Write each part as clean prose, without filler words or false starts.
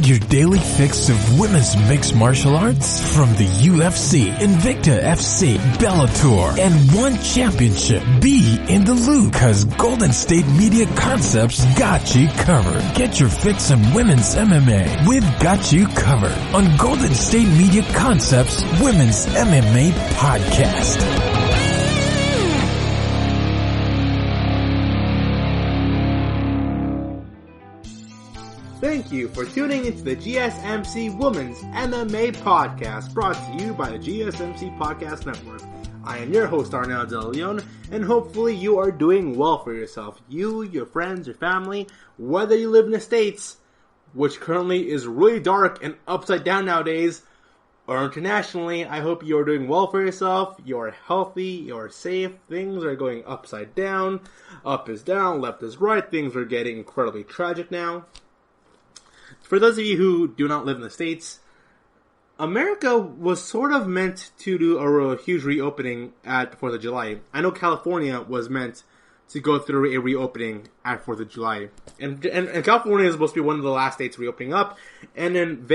Your daily fix of women's mixed martial arts from the UFC, Invicta FC, Bellator, and one championship. Be in the loop, cause Golden State Media Concepts got you covered. Get your fix of women's MMA with Got You Covered on Golden State Media Concepts Women's MMA Podcast. Thank you for tuning into the GSMC Women's MMA Podcast, brought to you by the GSMC Podcast Network. I am your host, Arnel De Leon, and hopefully you are doing well for yourself. You, your friends, your family, whether you live in the States, which currently is really dark and upside down nowadays, or internationally, I hope you are doing well for yourself. You are healthy, you are safe, things are going upside down, up is down, left is right, things are getting incredibly tragic now. For those of you who do not live in the States, America was sort of meant to do a huge reopening at 4th of July. I know California was meant to go through a reopening at 4th of July. And California is supposed to be one of the last states reopening up. And then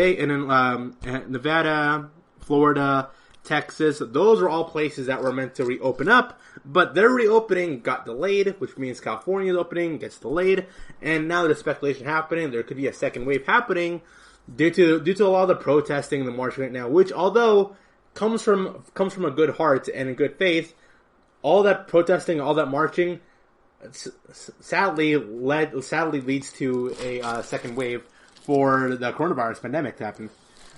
Nevada, Florida, Texas, those are all places that were meant to reopen up, but their reopening got delayed, which means California's opening gets delayed, and now there's speculation happening, there could be a second wave happening due to a lot of the protesting and the marching right now, which although comes from a good heart and a good faith, all that protesting, all that marching, sadly leads to a second wave for the coronavirus pandemic to happen.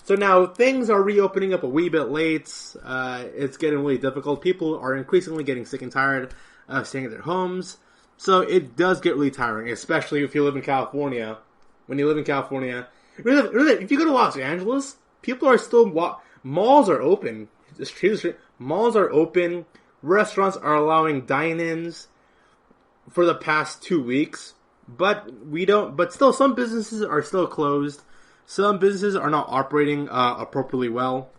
So now things are reopening up a wee bit late. It's getting really difficult. People are increasingly getting sick and tired of staying at their homes. So it does get really tiring, especially if you live in California. When you live in California, really, if you go to Los Angeles, people are still malls are open. Malls are open. Restaurants are allowing dine-ins for the past 2 weeks, but still, some businesses are still closed. Some businesses are not operating appropriately well.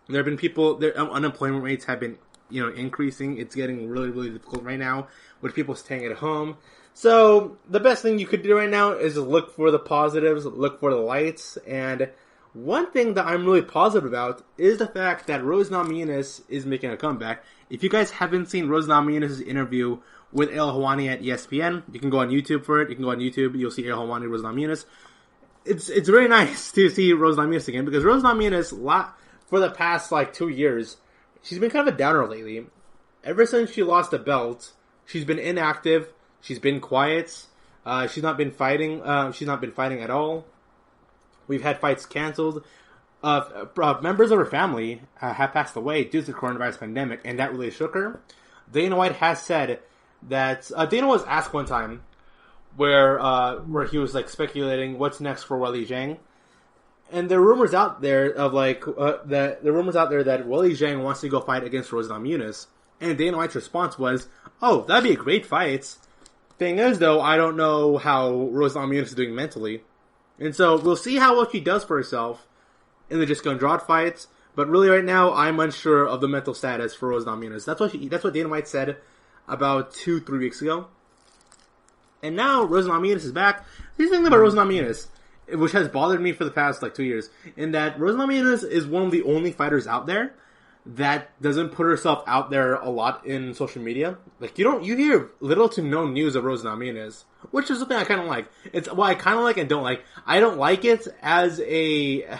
There have been their unemployment rates have been, increasing. It's getting really, really difficult right now with people staying at home. So the best thing you could do right now is just look for the positives, look for the lights. And one thing that I'm really positive about is the fact that Rose Namajunas is making a comeback. If you guys haven't seen Rose Namajunas' interview with El Helwani at ESPN, you can go on YouTube for it. You can go on YouTube, you'll see El Helwani, Rose Namajunas. It's very nice to see Rose Namajunas again, because Rose Namajunas, for the past 2 years, she's been kind of a downer lately. Ever since she lost the belt, she's been inactive. She's been quiet. She's not been fighting. She's not been fighting at all. We've had fights canceled. Members of her family have passed away due to the coronavirus pandemic, and that really shook her. Dana White has said that Dana was asked one time, where he was speculating what's next for Weili Zhang, and there are rumors out there of that Weili Zhang wants to go fight against Rose Namajunas, and Dana White's response was, "Oh, that'd be a great fight." Thing is, though, I don't know how Rose Namajunas is doing mentally, and so we'll see how well she does for herself in the Jessica Andrade fights. But really, right now, I'm unsure of the mental status for Rose Namajunas. That's what Dana White said about 2-3 weeks ago. And now Rose Namajunas is back. Here's the thing about Rose Namajunas, which has bothered me for the past 2 years, in that Rose Namajunas is one of the only fighters out there that doesn't put herself out there a lot in social media. You hear little to no news of Rose Namajunas, which is something I kind of like. It's what I kind of like and don't like. I don't like it as a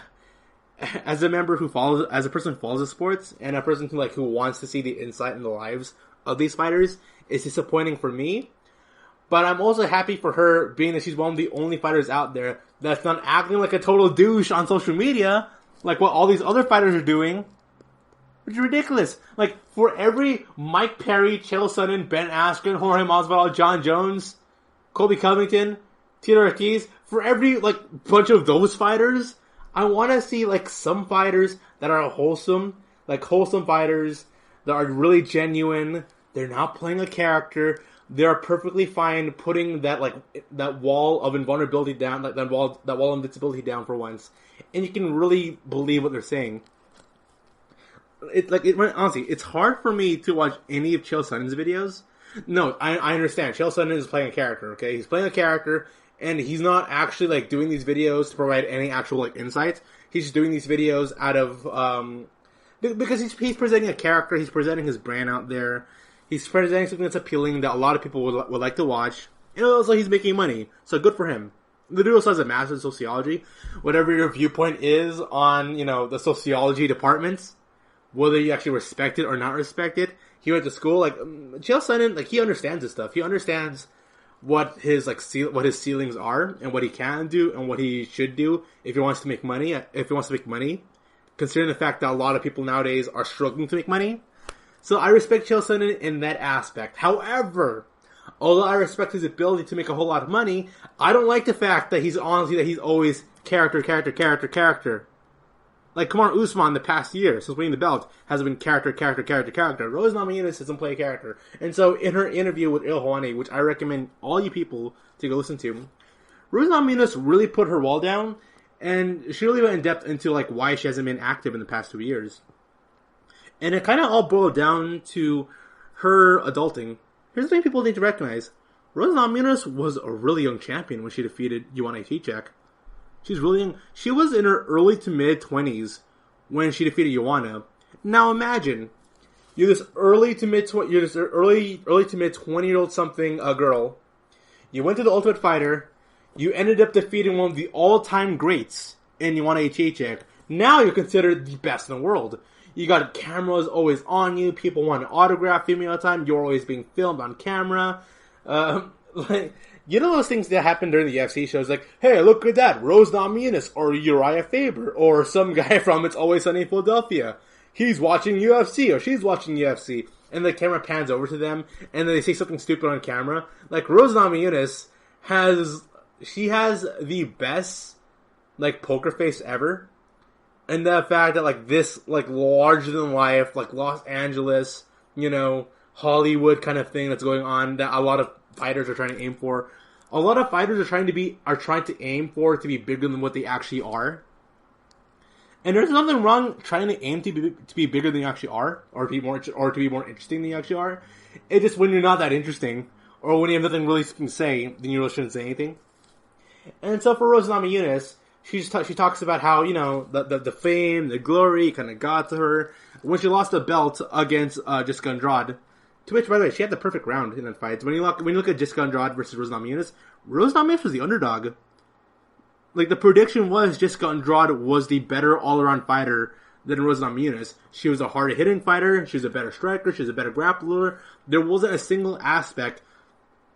member who follows, as a person who follows the sports, and a person who wants to see the insight in the lives of these fighters. It's disappointing for me. But I'm also happy for her, being that she's one of the only fighters out there that's not acting like a total douche on social media, like what all these other fighters are doing. Which is ridiculous. For every Mike Perry, Chael Sonnen, Ben Askren, Jorge Masvidal, John Jones, Colby Covington, Tito Ortiz, for every, bunch of those fighters, I want to see, some fighters that are wholesome, wholesome fighters that are really genuine. They're not playing a character. They are perfectly fine putting that wall of invulnerability down, that wall of invincibility down for once, and you can really believe what they're saying. Honestly, it's hard for me to watch any of Chael Sonnen's videos. No, I understand. Chael Sonnen is playing a character. Okay, he's playing a character, And he's not actually, like, doing these videos to provide any actual, like, insights. He's just doing these videos out of, because he's presenting a character, he's presenting his brand out there. He's presenting something that's appealing that a lot of people would like to watch. And also he's making money. So good for him. The dude also has a master's in sociology. Whatever your viewpoint is on, the sociology departments, whether you actually respect it or not respect it, he went to school, like, Chael Sonnen, like, he understands this stuff. He understands what his ceilings are, and what he can do, and what he should do if he wants to make money, considering the fact that a lot of people nowadays are struggling to make money. So I respect Chael Sonnen in that aspect. However, although I respect his ability to make a whole lot of money, I don't like the fact that he's always character. Like Kamaru Usman the past year, since winning the belt, has been character. Rose Namajunas doesn't play a character. And so in her interview with Il Hawani, which I recommend all you people to go listen to, Rose Namajunas really put her wall down, and she really went in depth into like why she hasn't been active in the past 2 years. And it kind of all boiled down to her adulting. Here's the thing people need to recognize. Rose Namajunas was a really young champion when she defeated Joanna Jędrzejczyk. She's really young. She was in her early to mid 20s when she defeated Joanna. Now imagine you're this early to mid 20-year-old something girl. You went to the Ultimate Fighter. You ended up defeating one of the all-time greats in Joanna Jędrzejczyk. Now you're considered the best in the world. You got cameras always on you. People want to autograph you all the time. You're always being filmed on camera. You know those things that happen during the UFC shows, like, hey, look at that, Rose Namajunas, or Uriah Faber, or some guy from It's Always Sunny in Philadelphia. He's watching UFC, or she's watching UFC, and the camera pans over to them, and then they say something stupid on camera. Like, Rose Namajunas has the best, like, poker face ever, and the fact that, like, this, like, larger-than-life, like, Los Angeles, Hollywood kind of thing that's going on, that a lot of fighters are trying to aim for. A lot of fighters are trying to aim for to be bigger than what they actually are. And there's nothing wrong trying to aim to be bigger than you actually are, or to be more interesting than you actually are. It's just when you're not that interesting, or when you have nothing really to say, then you really shouldn't say anything. And so for Rose Namajunas, she talks about how the fame, the glory kind of got to her when she lost the belt against Jessica Andrade. To which, by the way, she had the perfect round in that fight. When you look at Jessica Andrade versus Rose Namajunas was the underdog. Like, the prediction was Jessica Andrade was the better all-around fighter than Rose Namajunas. She was a harder-hitting fighter. She was a better striker. She was a better grappler. There wasn't a single aspect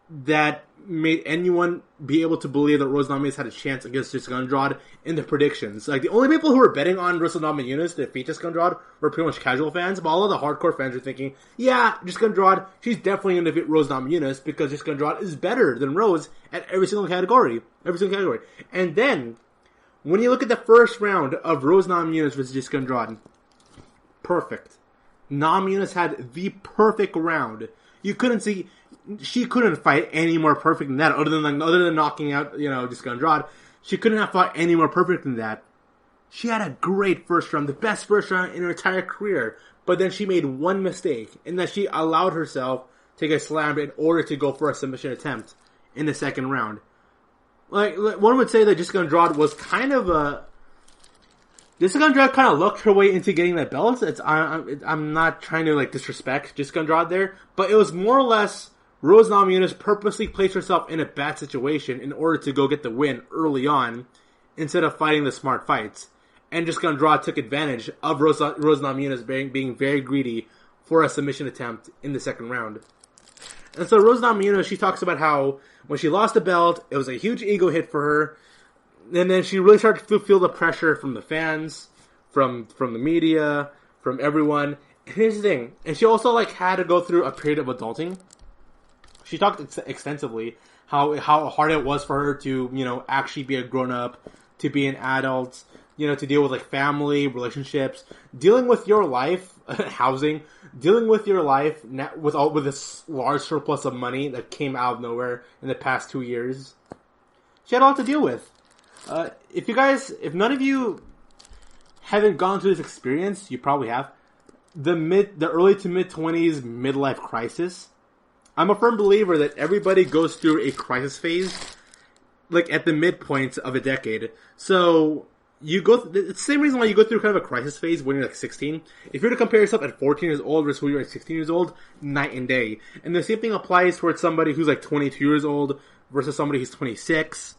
that made anyone be able to believe that Rose Namajunas had a chance against Jessica Andrade in the predictions. Like, the only people who were betting on Rose Namajunas to defeat Jessica Andrade were pretty much casual fans, but all of the hardcore fans were thinking, yeah, Jessica Andrade, she's definitely going to defeat Rose Namajunas because Jessica Andrade is better than Rose at every single category. And then, when you look at the first round of Rose Namajunas versus Jessica Andrade, perfect. Namajunas had the perfect round. She couldn't fight any more perfect than that, other than knocking out, Jessica Andrade. She couldn't have fought any more perfect than that. She had a great first round, the best first round in her entire career. But then she made one mistake, in that she allowed herself to get slammed in order to go for a submission attempt in the second round. Like, one would say that Jessica Andrade was Jessica Andrade kind of lucked her way into getting that belt. I'm not trying to, like, disrespect Jessica Andrade there, but it was more or less Rose Namajunas purposely placed herself in a bad situation in order to go get the win early on, instead of fighting the smart fights. And Jessica Andrade took advantage of Rose Namajunas being very greedy for a submission attempt in the second round. And so Rose Namajunas, she talks about how when she lost the belt, it was a huge ego hit for her. And then she really started to feel the pressure from the fans, from the media, from everyone. And here's the thing. And she also, like, had to go through a period of adulting. She talked extensively how hard it was for her to, actually be a grown-up, to be an adult, to deal with, like, family, relationships, dealing with your life, housing, dealing with your life with this large surplus of money that came out of nowhere in the past 2 years. She had a lot to deal with. If none of you haven't gone through this experience, you probably have, the early to mid-20s midlife crisis. I'm a firm believer that everybody goes through a crisis phase like at the midpoint of a decade. So you go. It's the same reason why you go through kind of a crisis phase when you're like 16. If you're to compare yourself at 14 years old versus when you're at 16 years old, night and day. And the same thing applies towards somebody who's like 22 years old versus somebody who's 26.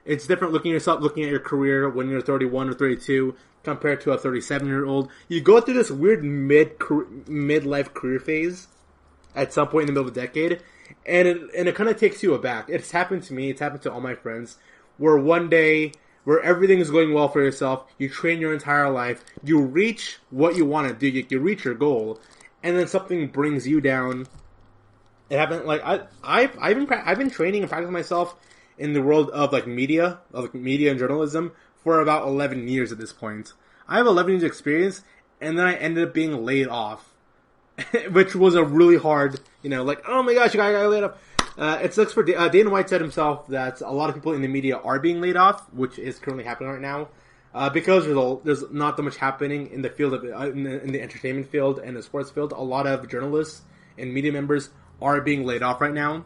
It's different looking at your career when you're 31 or 32 compared to a 37-year-old. You go through this weird midlife career phase at some point in the middle of the decade, and it kind of takes you aback. It's happened to me. It's happened to all my friends, where one day, where everything is going well for yourself, you train your entire life, you reach what you want to do, you reach your goal, and then something brings you down. It happened, like, I've been training and practicing myself in the world of media and journalism for about 11 years at this point. I have 11 years experience, and then I ended up being laid off, which was a really hard, oh my gosh, you got laid off. It sucks for Dana White said himself that a lot of people in the media are being laid off, which is currently happening right now, because there's not that much happening in the field of in the entertainment field and the sports field. A lot of journalists and media members are being laid off right now,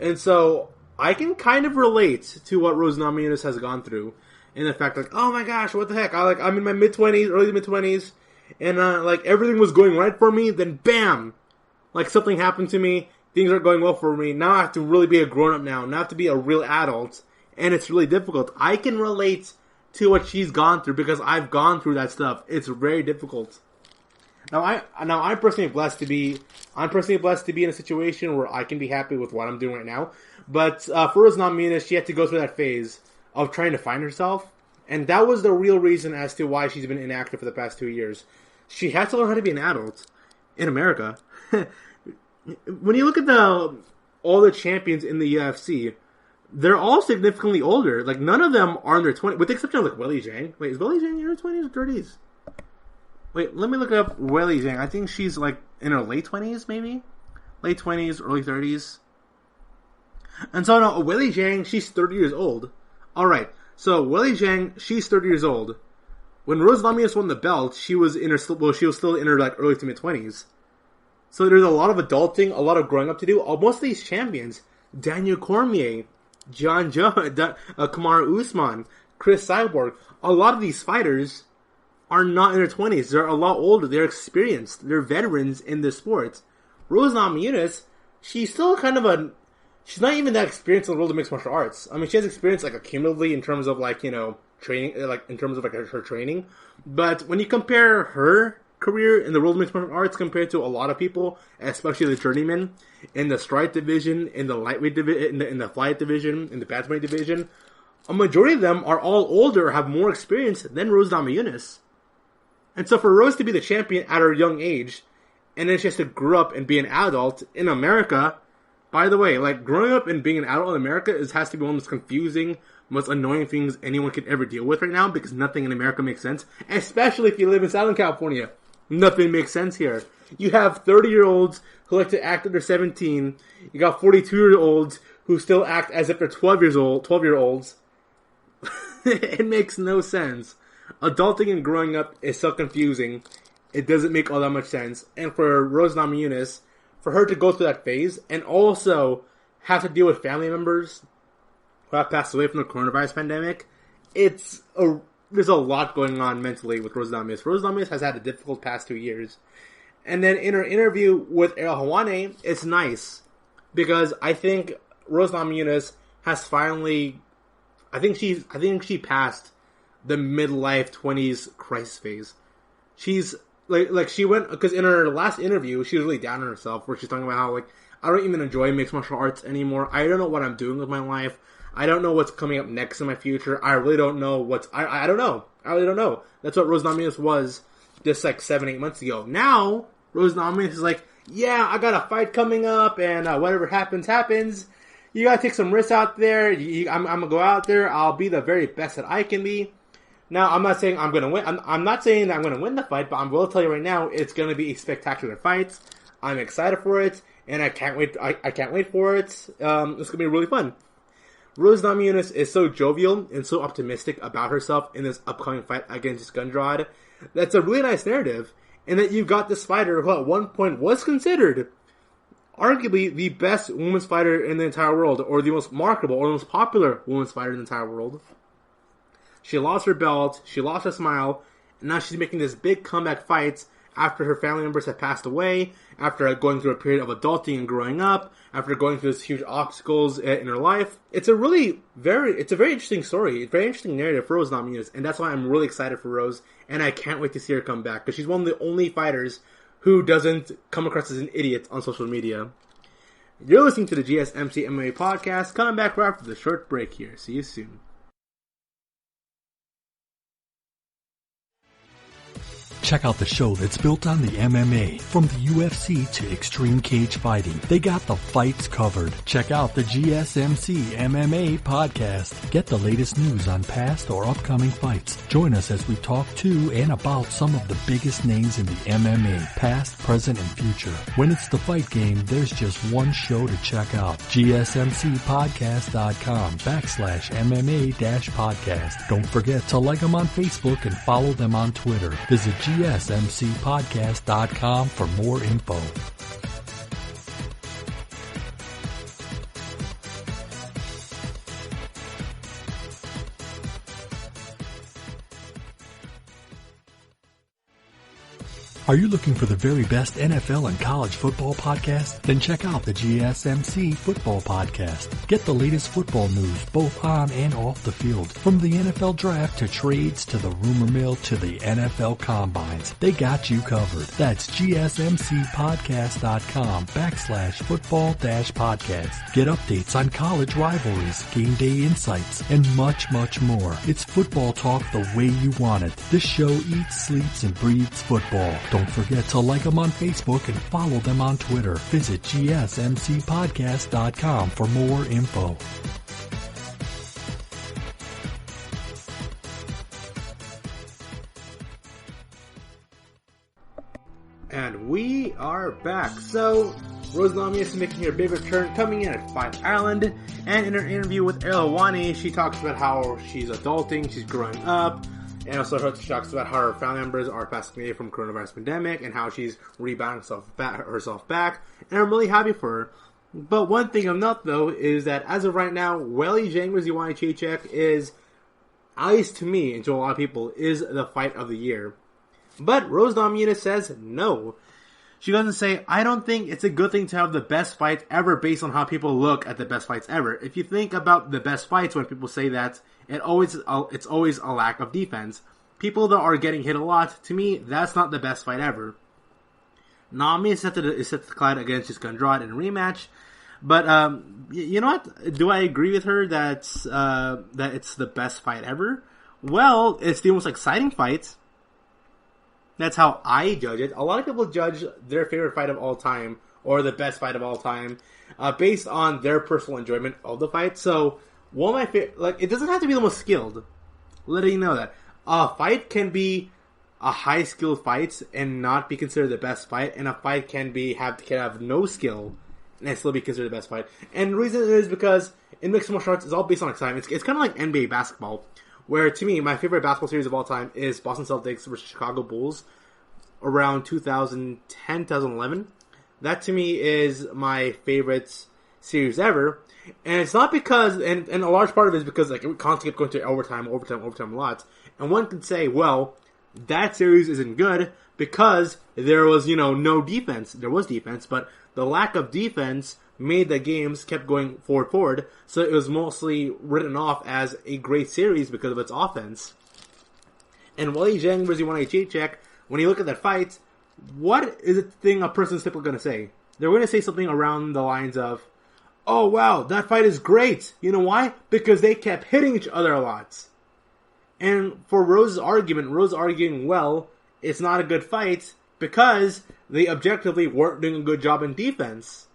and so I can kind of relate to what Rose Namajunas has gone through, in the fact oh my gosh, what the heck? I'm in my mid-20s, early mid-20s, and everything was going right for me. Then bam, something happened to me. Things aren't going well for me. Now I have to really be a grown-up now. Now I have to be a real adult, and it's really difficult. I can relate to what she's gone through because I've gone through that stuff. It's very difficult. Now I'm personally blessed to be in a situation where I can be happy with what I'm doing right now. But for Rose Namajunas, she had to go through that phase of trying to find herself, and that was the real reason as to why she's been inactive for the past 2 years. She had to learn how to be an adult in America. When you look at all the champions in the UFC, they're all significantly older. None of them are in their 20s, with the exception of Weili Zhang. Wait, is Weili Zhang in her 20s or 30s? Wait, let me look up Weili Zhang. I think she's in her late 20s, maybe? Late 20s, early 30s. And so, no, Weili Zhang, she's 30 years old. Alright, so Weili Zhang, she's 30 years old. When Rose Namajunas won the belt, she was still in her early to mid-20s. So there's a lot of adulting, a lot of growing up to do. Most of these champions, Daniel Cormier, John Jones, Kamaru Usman, Chris Cyborg, a lot of these fighters are not in their 20s. They're a lot older. They're experienced. They're veterans in this sport. Rose Namajunas, she's still she's not even that experienced in the world of mixed martial arts. I mean, she has experience accumulatively in terms of training, in terms of her training. But when you compare her career in the world of mixed martial arts compared to a lot of people, especially the journeymen in the strike division, in the lightweight division, in the flight division, in the bantamweight division, a majority of them are all older, have more experience than Rose Namajunas. And so for Rose to be the champion at her young age, and then she has to grow up and be an adult in America. By the way, growing up and being an adult in America has to be one of the most confusing, most annoying things anyone could ever deal with right now, because nothing in America makes sense, especially if you live in Southern California. Nothing makes sense here. You have 30-year-olds who like to act under 17. You got 42-year-olds who still act as if they're 12-year-olds. It makes no sense. Adulting and growing up is so confusing. It doesn't make all that much sense. And for Rose Namajunas, for her to go through that phase and also have to deal with family members who have passed away from the coronavirus pandemic, there's a lot going on mentally with Rose Namajunas. Rose Namajunas has had a difficult past 2 years. And then in her interview with Ariel Helwani, it's nice. Because I think Rose Namajunas has finally... I think she passed the midlife 20s crisis phase. She's... she went... Because in her last interview, she was really down on herself, where she's talking about how, I don't even enjoy mixed martial arts anymore. I don't know what I'm doing with my life. I don't know what's coming up next in my future. I really don't know I don't know. I really don't know. That's what Rose Namajunas was just 7-8 months ago. Now, Rose Namajunas is yeah, I got a fight coming up, and whatever happens, happens. You gotta take some risks out there. I'm gonna go out there. I'll be the very best that I can be. Now, I'm not saying I'm gonna win. I'm not saying that I'm gonna win the fight, but I will tell you right now, it's gonna be a spectacular fight. I'm excited for it, and I can't wait. I can't wait for it. It's gonna be really fun. Rose Namajunas is so jovial and so optimistic about herself in this upcoming fight against Jessica Andrade. That's a really nice narrative, and that you've got this fighter who at one point was considered arguably the best women's fighter in the entire world, or the most marketable, or the most popular women's fighter in the entire world. She lost her belt, she lost her smile, and now she's making this big comeback fight after her family members have passed away, after going through a period of adulting and growing up, after going through this huge obstacles in her life. It's a very interesting story, a very interesting narrative for Rose Namajunas, and that's why I'm really excited for Rose, and I can't wait to see her come back, because she's one of the only fighters who doesn't come across as an idiot on social media. You're listening to the GSMC MMA podcast, coming back right after the short break here. See you soon. Check out the show that's built on the MMA. From the UFC to extreme cage fighting, they got the fights covered. Check out the GSMC MMA podcast. Get the latest news on past or upcoming fights. Join us as we talk to and about some of the biggest names in the MMA, past, present, and future. When it's the fight game, there's just one show to check out. GSMCpodcast.com/MMA-podcast. Don't forget to like them on Facebook and follow them on Twitter. Visit GSMCpodcast.com for more info. Are you looking for the very best NFL and college football podcast? Then check out the GSMC Football Podcast. Get the latest football news both on and off the field. From the NFL Draft to trades to the rumor mill to the NFL Combines. They got you covered. That's GSMCpodcast.com/football-podcast. Get updates on college rivalries, game day insights, and much, much more. It's football talk the way you want it. This show eats, sleeps, and breathes football. Don't forget to like them on Facebook and follow them on Twitter. Visit GSMCpodcast.com for more info. And we are back. So, Rose Namajunas is making her big return, coming in at Fight Island. And in her interview with Elwani, she talks about how she's adulting, she's growing up. And also she talks about how her family members are passing away from coronavirus pandemic and how she's rebounding herself back. And I'm really happy for her. But one thing of note, though, is that as of right now, Weili Zhang's Ioana Jędrzejczyk is, at least to me and to a lot of people, is the fight of the year. But Rose Namajunas says no. She doesn't say, I don't think it's a good thing to have the best fight ever based on how people look at the best fights ever. If you think about the best fights, when people say that, it's always a lack of defense. People that are getting hit a lot, to me, that's not the best fight ever. Nami is set to declare against Jessica Andrade in a rematch. But, you know what? Do I agree with her that it's the best fight ever? Well, it's the most exciting fight. That's how I judge it. A lot of people judge their favorite fight of all time, or the best fight of all time, based on their personal enjoyment of the fight. So, one of my favorite, it doesn't have to be the most skilled. Letting you know that. A fight can be a high skilled fight and not be considered the best fight, and a fight can have no skill and still be considered the best fight. And the reason is because in mixed martial arts, it's all based on excitement. It's kind of like NBA basketball, where to me, my favorite basketball series of all time is Boston Celtics versus Chicago Bulls around 2010, 2011. That to me is my favorite series ever. And it's not because, and a large part of it is because it constantly kept going to overtime a lot. And one could say, well, that series isn't good because there was, no defense. There was defense, but the lack of defense made the games kept going forward. So it was mostly written off as a great series because of its offense. And Weili Zhang versus Ioana Jędrzejczyk, when you look at that fight, what is the thing a person's typically going to say? They're going to say something around the lines of, oh wow, that fight is great. You know why? Because they kept hitting each other a lot. And for Rose's arguing, well, it's not a good fight because they objectively weren't doing a good job in defense.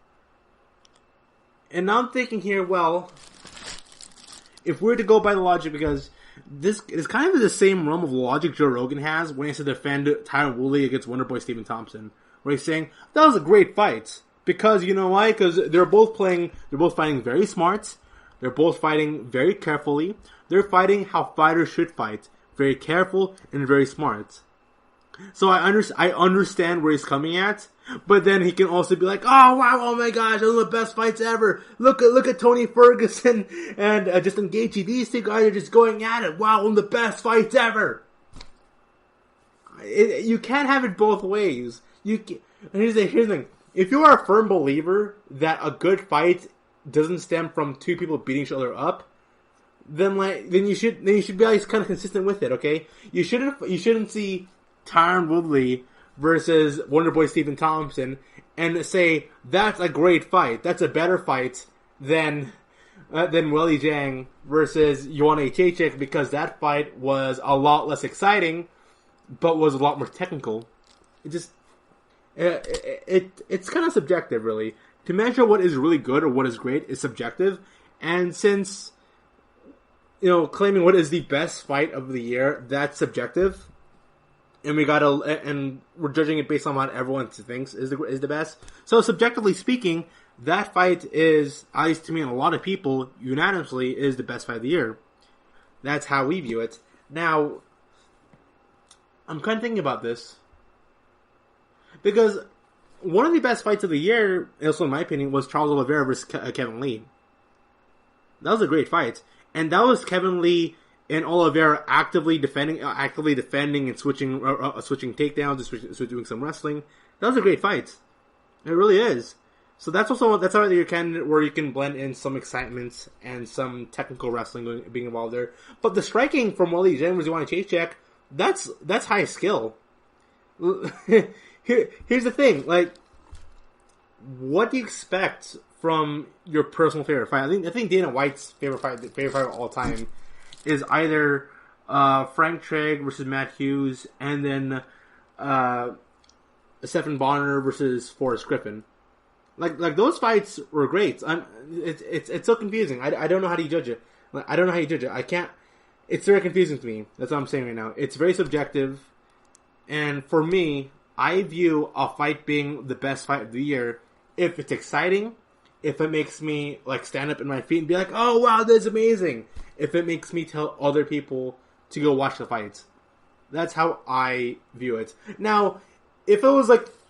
And now I'm thinking here, well, if we're to go by the logic, because this is kind of the same realm of logic Joe Rogan has when he has to defend Tyron Woodley against Wonderboy Stephen Thompson, where he's saying, that was a great fight. Because, you know why? Because they're both fighting very smart. They're both fighting very carefully. They're fighting how fighters should fight. Very careful and very smart. So I understand where he's coming at, but then he can also be like, oh wow, oh my gosh, those are the best fights ever. Look at Tony Ferguson and Justin Gaethje. These two guys are just going at it. Wow, one of the best fights ever. You can't have it both ways. Here's the thing. If you are a firm believer that a good fight doesn't stem from two people beating each other up, then you should be like kind of consistent with it. Okay, you shouldn't see Tyron Woodley versus Wonderboy Stephen Thompson and say that's a great fight. That's a better fight than Weili Zhang versus Joanna Jędrzejczyk, because that fight was a lot less exciting, but was a lot more technical. It's kind of subjective, really. To measure what is really good or what is great is subjective, and since claiming what is the best fight of the year, that's subjective, and we're judging it based on what everyone thinks is the best. So subjectively speaking, that fight is, at least to me and a lot of people, unanimously is the best fight of the year. That's how we view it. Now, I'm kind of thinking about this, because one of the best fights of the year, also in my opinion, was Charles Oliveira versus Kevin Lee. That was a great fight. And that was Kevin Lee and Oliveira actively defending and switching takedowns, doing some wrestling. That was a great fight. It really is. So that's how you can blend in some excitement and some technical wrestling being involved there. But the striking from Weili Zhang versus Joanna Jędrzejczyk, that's high skill. Here's the thing, what do you expect from your personal favorite fight? I think Dana White's favorite fight of all time is either Frank Trigg versus Matt Hughes, and then Stephan Bonner versus Forrest Griffin. Like those fights were great. It's so confusing. I don't know how to judge it. I don't know how you judge it. I can't. It's very confusing to me. That's what I'm saying right now. It's very subjective, and for me, I view a fight being the best fight of the year if it's exciting, if it makes me stand up in my feet and be like, oh wow, that's amazing. If it makes me tell other people to go watch the fights. That's how I view it. Now, if it was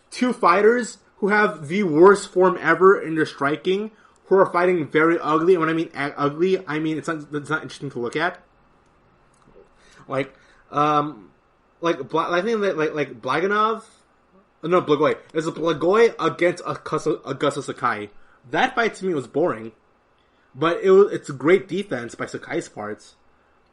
two fighters who have the worst form ever in their striking, who are fighting very ugly, and when I mean ugly, I mean it's not interesting to look at. I think Blaganov. No, Blagoy. There's a Blagoy against Augusta Sakai. That fight to me was boring, but it's a great defense by Sakai's parts.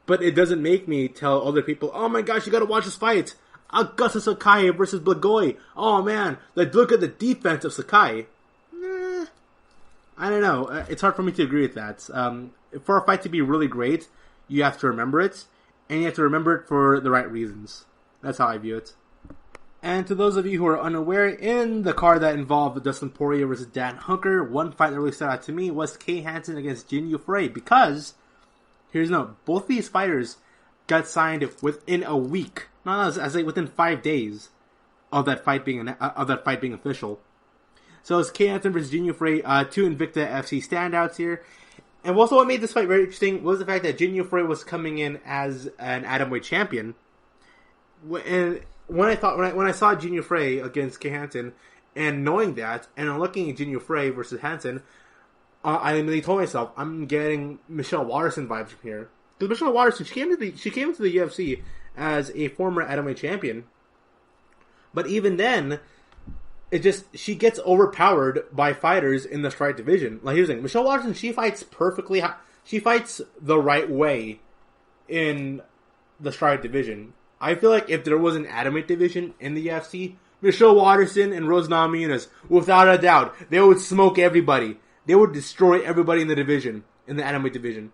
But it doesn't make me tell other people, "Oh my gosh, you gotta watch this fight! Augusta Sakai versus Blagoy. Oh man, look at the defense of Sakai." I don't know. It's hard for me to agree with that. For a fight to be really great, you have to remember it, and you have to remember it for the right reasons. That's how I view it. And to those of you who are unaware, in the card that involved Dustin Poirier versus Dan Hooker, one fight that really stood out to me was Kay Hansen against Jin Frey, because, here's the note, both these fighters got signed within a week. Within 5 days of that fight being official. So it's Kay Hansen versus Jin Frey, two Invicta FC standouts here. And also what made this fight very interesting was the fact that Jin Frey was coming in as an atomweight champion. And when I saw Jin Frey against Kay Hansen, and knowing that, and looking at Jin Frey versus Hansen, I immediately told myself, I'm getting Michelle Waterson vibes from here. Because Michelle Waterson, she came into the UFC as a former atomweight champion, but even then, she gets overpowered by fighters in the strawweight division. Here's the thing, Michelle Waterson, she fights perfectly. She fights the right way in the strawweight division. I feel like if there was an atomweight division in the UFC, Michelle Waterson and Rose Namajunas, without a doubt, they would smoke everybody. They would destroy everybody in the division, in the atomweight division.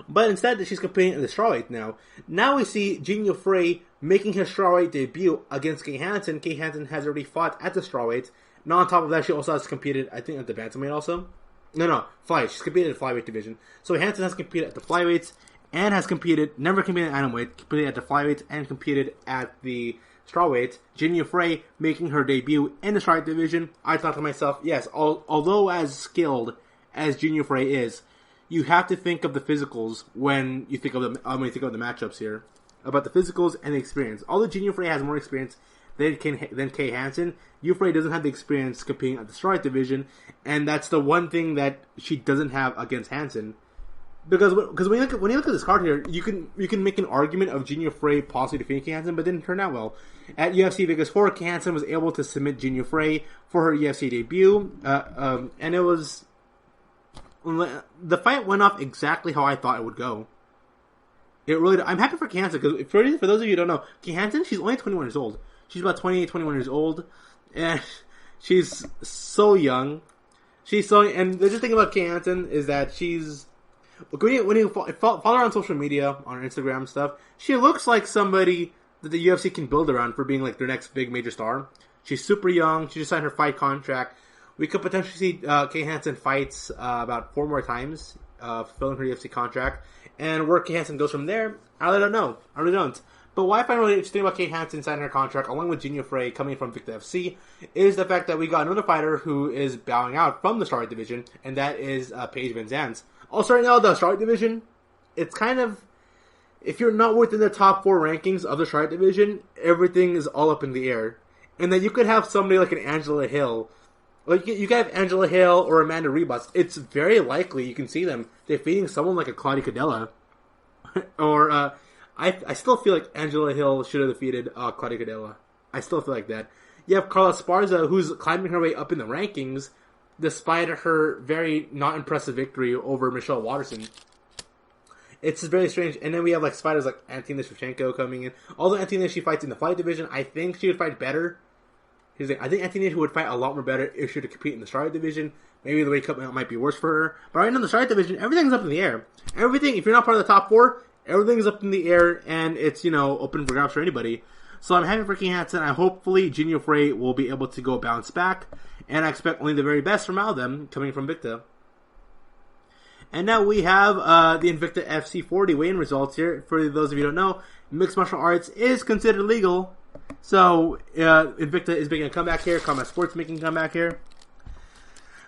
But instead, she's competing in the strawweight now. Now we see Jin Frey making his strawweight debut against Kay Hansen. Kay Hansen has already fought at the strawweight. Now on top of that, she also has competed, I think, at the bantamweight also. No, flyweight. She's competed at the flyweight division. So Hansen has competed at the flyweights, and has never competed at atomweight, competed at the flyweight, and competed at the strawweight. Jin Frey making her debut in the strawweight division. I thought to myself, yes, although as skilled as Jin Frey is, you have to think of the physicals when you think of the matchups here. about the physicals and the experience. Although Jin Frey has more experience than Kay Hansen, Frey doesn't have the experience competing at the strawweight division, and that's the one thing that she doesn't have against Hansen. Because when you look at this card here, you can make an argument of Jin Frey possibly defeating Kay Hansen, but it didn't turn out well. At UFC Vegas 4, Kay Hansen was able to submit Jin Frey for her UFC debut, and it was... The fight went off exactly how I thought it would go. It really... I'm happy for Kay Hansen, because for those of you who don't know, Kay Hansen, she's only 21 years old. She's about 20, 21 years old, and she's so young. And the just thing about Kay Hansen is that she's... When you follow her on social media, on her Instagram and stuff, she looks like somebody that the UFC can build around for being like their next big major star. She's super young. She just signed her fight contract. We could potentially see Kay Hansen fights about 4 more times, fulfilling her UFC contract. And where Kay Hansen goes from there, I really don't know. I really don't. But what I find really interesting about Kay Hansen signing her contract, along with Jin Frey coming from Victor FC, is the fact that we got another fighter who is bowing out from the strawweight division, and that is Paige Van Zandt. Also, right now, the strawweight division, it's kind of... If you're not within the top 4 rankings of the strawweight division, everything is all up in the air. And then you could have somebody like an Angela Hill. Like, you could have Angela Hill or Amanda Ribas. It's very likely you can see them defeating someone like a Claudia Cadella. Or, I still feel like Angela Hill should have defeated Claudia Cadella. I still feel like that. You have Carla Esparza, who's climbing her way up in the rankings, despite her very not impressive victory over Michelle Watterson. It's very strange. And then we have like fighters like Antina Shevchenko coming in. Although Antina, she fights in the fight division, I think she would fight better. I think Antina would fight a lot more better if she were to compete in the strawweight division. Maybe the weight cut might be worse for her. But right now in the strawweight division, everything's up in the air. Everything, if you're not part of the top 4, everything's up in the air, and it's, open for grabs for anybody. So I'm happy for Kay Hansen. Hopefully Jin Frey will be able to go bounce back. And I expect only the very best from all of them coming from Victa. And now we have the Invicta FC 40 weigh-in results here. For those of you who don't know, mixed martial arts is considered legal. So Invicta is making a comeback here. Combat Sports making a comeback here.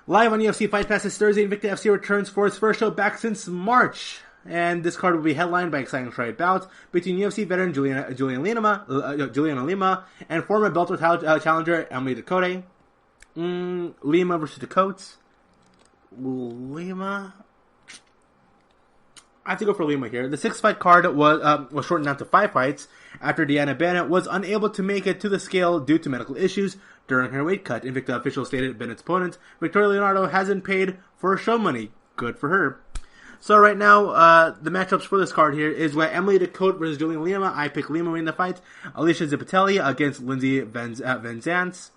Live on UFC Fight Pass this Thursday, Invicta FC returns for its first show back since March. And this card will be headlined by exciting strawweight bouts between UFC veteran Juliana Lima and former Bellator challenger Emily Ducote. Lima versus Ducote. Lima. I have to go for Lima here. The 6-fight card was shortened down to 5 fights after Deanna Bennett was unable to make it to the scale due to medical issues during her weight cut. Invicta officials stated Bennett's opponent, Victoria Leonardo, hasn't paid for her show money. Good for her. So right now, the matchups for this card here is where Emily Ducote versus Juliana Lima. I pick Lima winning the fight. Alicia Zapatelli against Lindsay Van Zandt.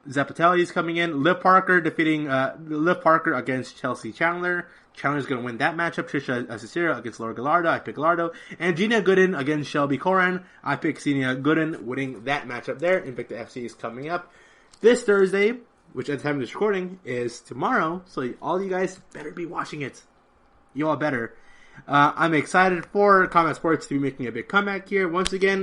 Zapatelli is coming in. Liv Parker defeating Liv Parker against Chelsea Chandler. Chandler's going to win that matchup. Trisha Cicera against Laura Gallardo. I pick Gallardo. And Gina Gooden against Shelby Coran. I pick Gina Gooden winning that matchup there. Invicta FC is coming up this Thursday, which at the time of this recording is tomorrow. So all you guys better be watching it. You all better. I'm excited for Combat Sports to be making a big comeback here. Once again,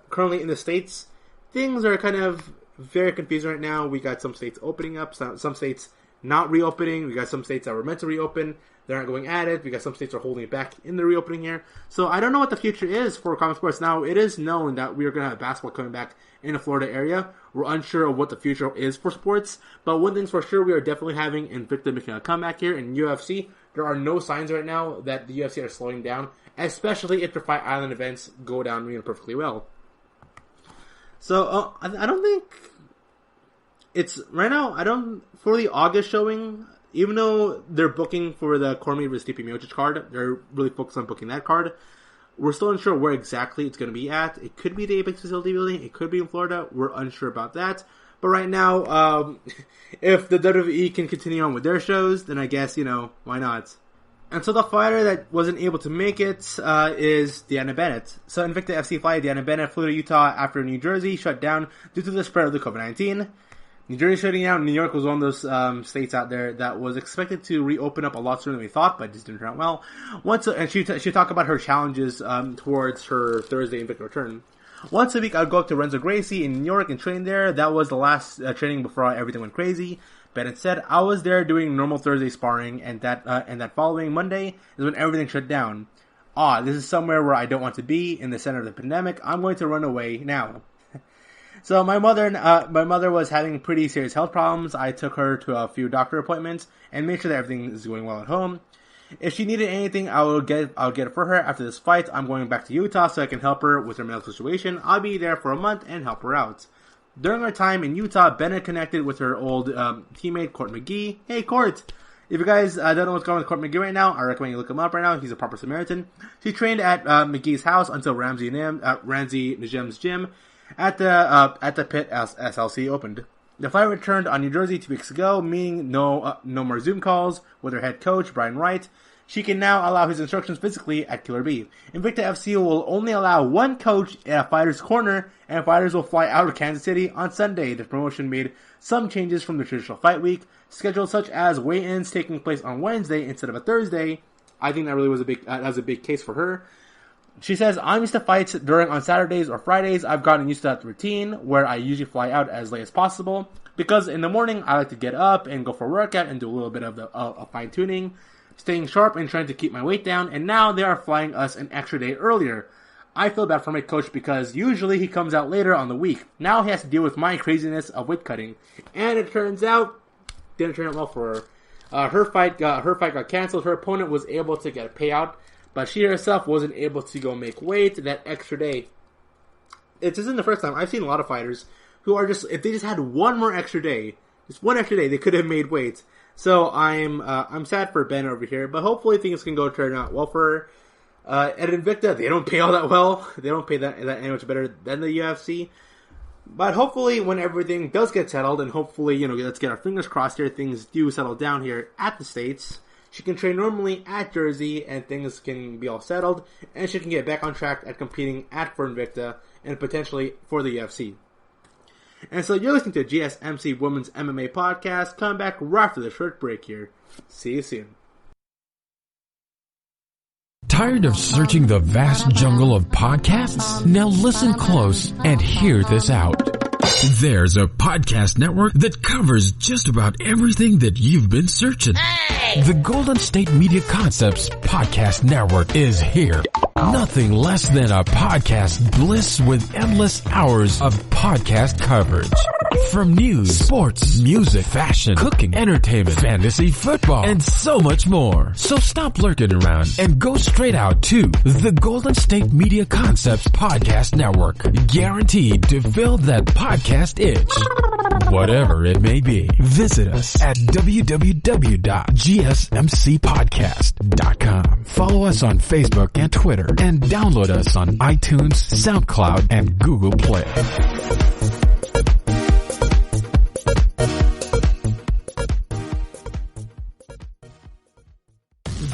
currently in the States, things are kind of very confusing right now. We got some states opening up, some states not reopening. We got some states that were meant to reopen. They're not going at it. We got some states that are holding it back in the reopening here. So I don't know what the future is for Combat Sports. Now, it is known that we are going to have basketball coming back in the Florida area. We're unsure of what the future is for sports. But one thing's for sure, we are definitely having Invicta making a comeback here in UFC. There are no signs right now that the UFC are slowing down, especially if the Fight Island events go down perfectly well. So, I don't think it's, right now, for the August showing, even though they're booking for the Cormier vs. Stipe Miocic card, they're really focused on booking that card, we're still unsure where exactly it's going to be at. It could be the Apex facility building, it could be in Florida, we're unsure about that. But right now, if the WWE can continue on with their shows, then I guess, why not? And so the fighter that wasn't able to make it is Deanna Bennett. So Invicta FC fighter Deanna Bennett flew to Utah after New Jersey shut down due to the spread of the COVID-19. New Jersey shutting down. New York was one of those states out there that was expected to reopen up a lot sooner than we thought, but just didn't turn out well. And she talked about her challenges towards her Thursday Invicta return. Once a week, I'd go up to Renzo Gracie in New York and train there. That was the last training before everything went crazy. Bennett said, I was there doing normal Thursday sparring, and that following Monday is when everything shut down. This is somewhere where I don't want to be, in the center of the pandemic. I'm going to run away now. So my mother was having pretty serious health problems. I took her to a few doctor appointments and made sure that everything is going well at home. If she needed anything, I'll get it for her. After this fight, I'm going back to Utah so I can help her with her medical situation. I'll be there for a month and help her out. During our time in Utah, Bennett connected with her old teammate, Court McGee. Hey, Court! If you guys don't know what's going on with Court McGee right now, I recommend you look him up right now. He's a proper Samaritan. She trained at McGee's house until Ramsey Najem's gym at the pit as SLC opened. The fight returned on New Jersey 2 weeks ago, meaning no more Zoom calls with her head coach, Brian Wright. She can now allow his instructions physically at Killer B. Invicta FC will only allow one coach at a fighter's corner, and fighters will fly out of Kansas City on Sunday. The promotion made some changes from the traditional fight week schedule, such as weigh-ins taking place on Wednesday instead of a Thursday. I think that really was a big case for her. She says, I'm used to fights on Saturdays or Fridays. I've gotten used to that routine where I usually fly out as late as possible because in the morning I like to get up and go for a workout and do a little bit of fine-tuning, staying sharp and trying to keep my weight down, and now they are flying us an extra day earlier. I feel bad for my coach because usually he comes out later on the week. Now he has to deal with my craziness of weight cutting. And it turns out, didn't turn out well for her. Her fight got canceled. Her opponent was able to get a payout, but she herself wasn't able to go make weight that extra day. It isn't the first time. I've seen a lot of fighters who are just, if they just had one more extra day, just one extra day, they could have made weight. So I'm sad for Ben over here, but hopefully things can turn out well for her. At Invicta, they don't pay all that well. They don't pay that any much better than the UFC. But hopefully when everything does get settled, and hopefully, let's get our fingers crossed here, things do settle down here at the States, she can train normally at Jersey, and things can be all settled, and she can get back on track at competing for Invicta, and potentially for the UFC. And so you're listening to GSMC Women's MMA Podcast. Come back right after the short break here. See you soon. Tired of searching the vast jungle of podcasts? Now listen close and hear this out. There's a podcast network that covers just about everything that you've been searching. Hey! The Golden State Media Concepts Podcast Network is here. Nothing less than a podcast bliss with endless hours of podcast coverage. From news, sports, music, fashion, cooking, entertainment, fantasy, football, and so much more. So stop lurking around and go straight out to the Golden State Media Concepts Podcast Network. Guaranteed to fill that podcast itch. Whatever it may be. Visit us at www.gsmcpodcast.com. Follow us on Facebook and Twitter, and download us on iTunes, SoundCloud, and Google Play.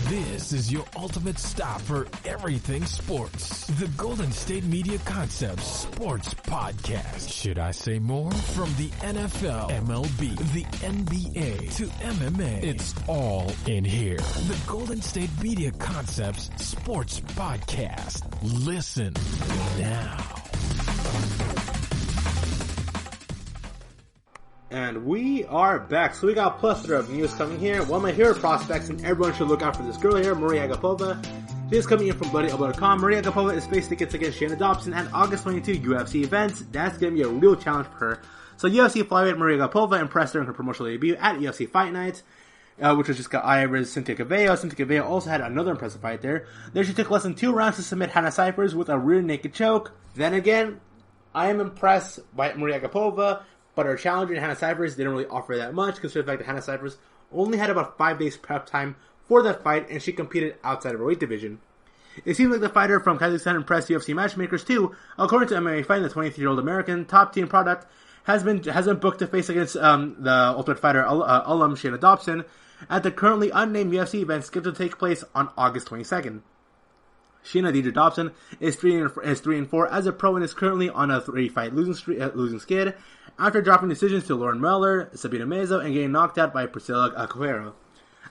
This is your ultimate stop for everything sports. The Golden State Media Concepts Sports Podcast. Should I say more? From the NFL, MLB, the NBA to MMA, it's all in here. The Golden State Media Concepts Sports Podcast. Listen now. And we are back. So we got a plethora of news coming here. One of my hero prospects, and everyone should look out for this girl here, Maria Agapova. She is coming in from BloodyElbow.com. Maria Agapova is facing tickets against Shayna Dobson at August 22 UFC events. That's going to be a real challenge for her. So UFC flyweight Maria Agapova impressed during her promotional debut at UFC Fight Night, which was just got Ira's Cynthia Cavello. Cynthia Cavello also had another impressive fight there. There she took less than 2 rounds to submit Hannah Cyphers with a rear naked choke. Then again, I am impressed by Maria Agapova, but her challenger, Hannah Cyphers, didn't really offer that much, considering the fact that Hannah Cyphers only had about 5 days prep time for that fight, and she competed outside of her weight division. It seems like the fighter from Kazakhstan impressed UFC matchmakers too. According to MMA Fighting, the 23-year-old American top team product has been booked to face against the Ultimate Fighter alum Shayna Dobson at the currently unnamed UFC event scheduled to take place on August 22nd. Shayna Deidre Dobson is 3-4 as a pro and is currently on a 3-fight losing skid after dropping decisions to Lauren Meller, Sabina Mezzo, and getting knocked out by Priscilla Aguero.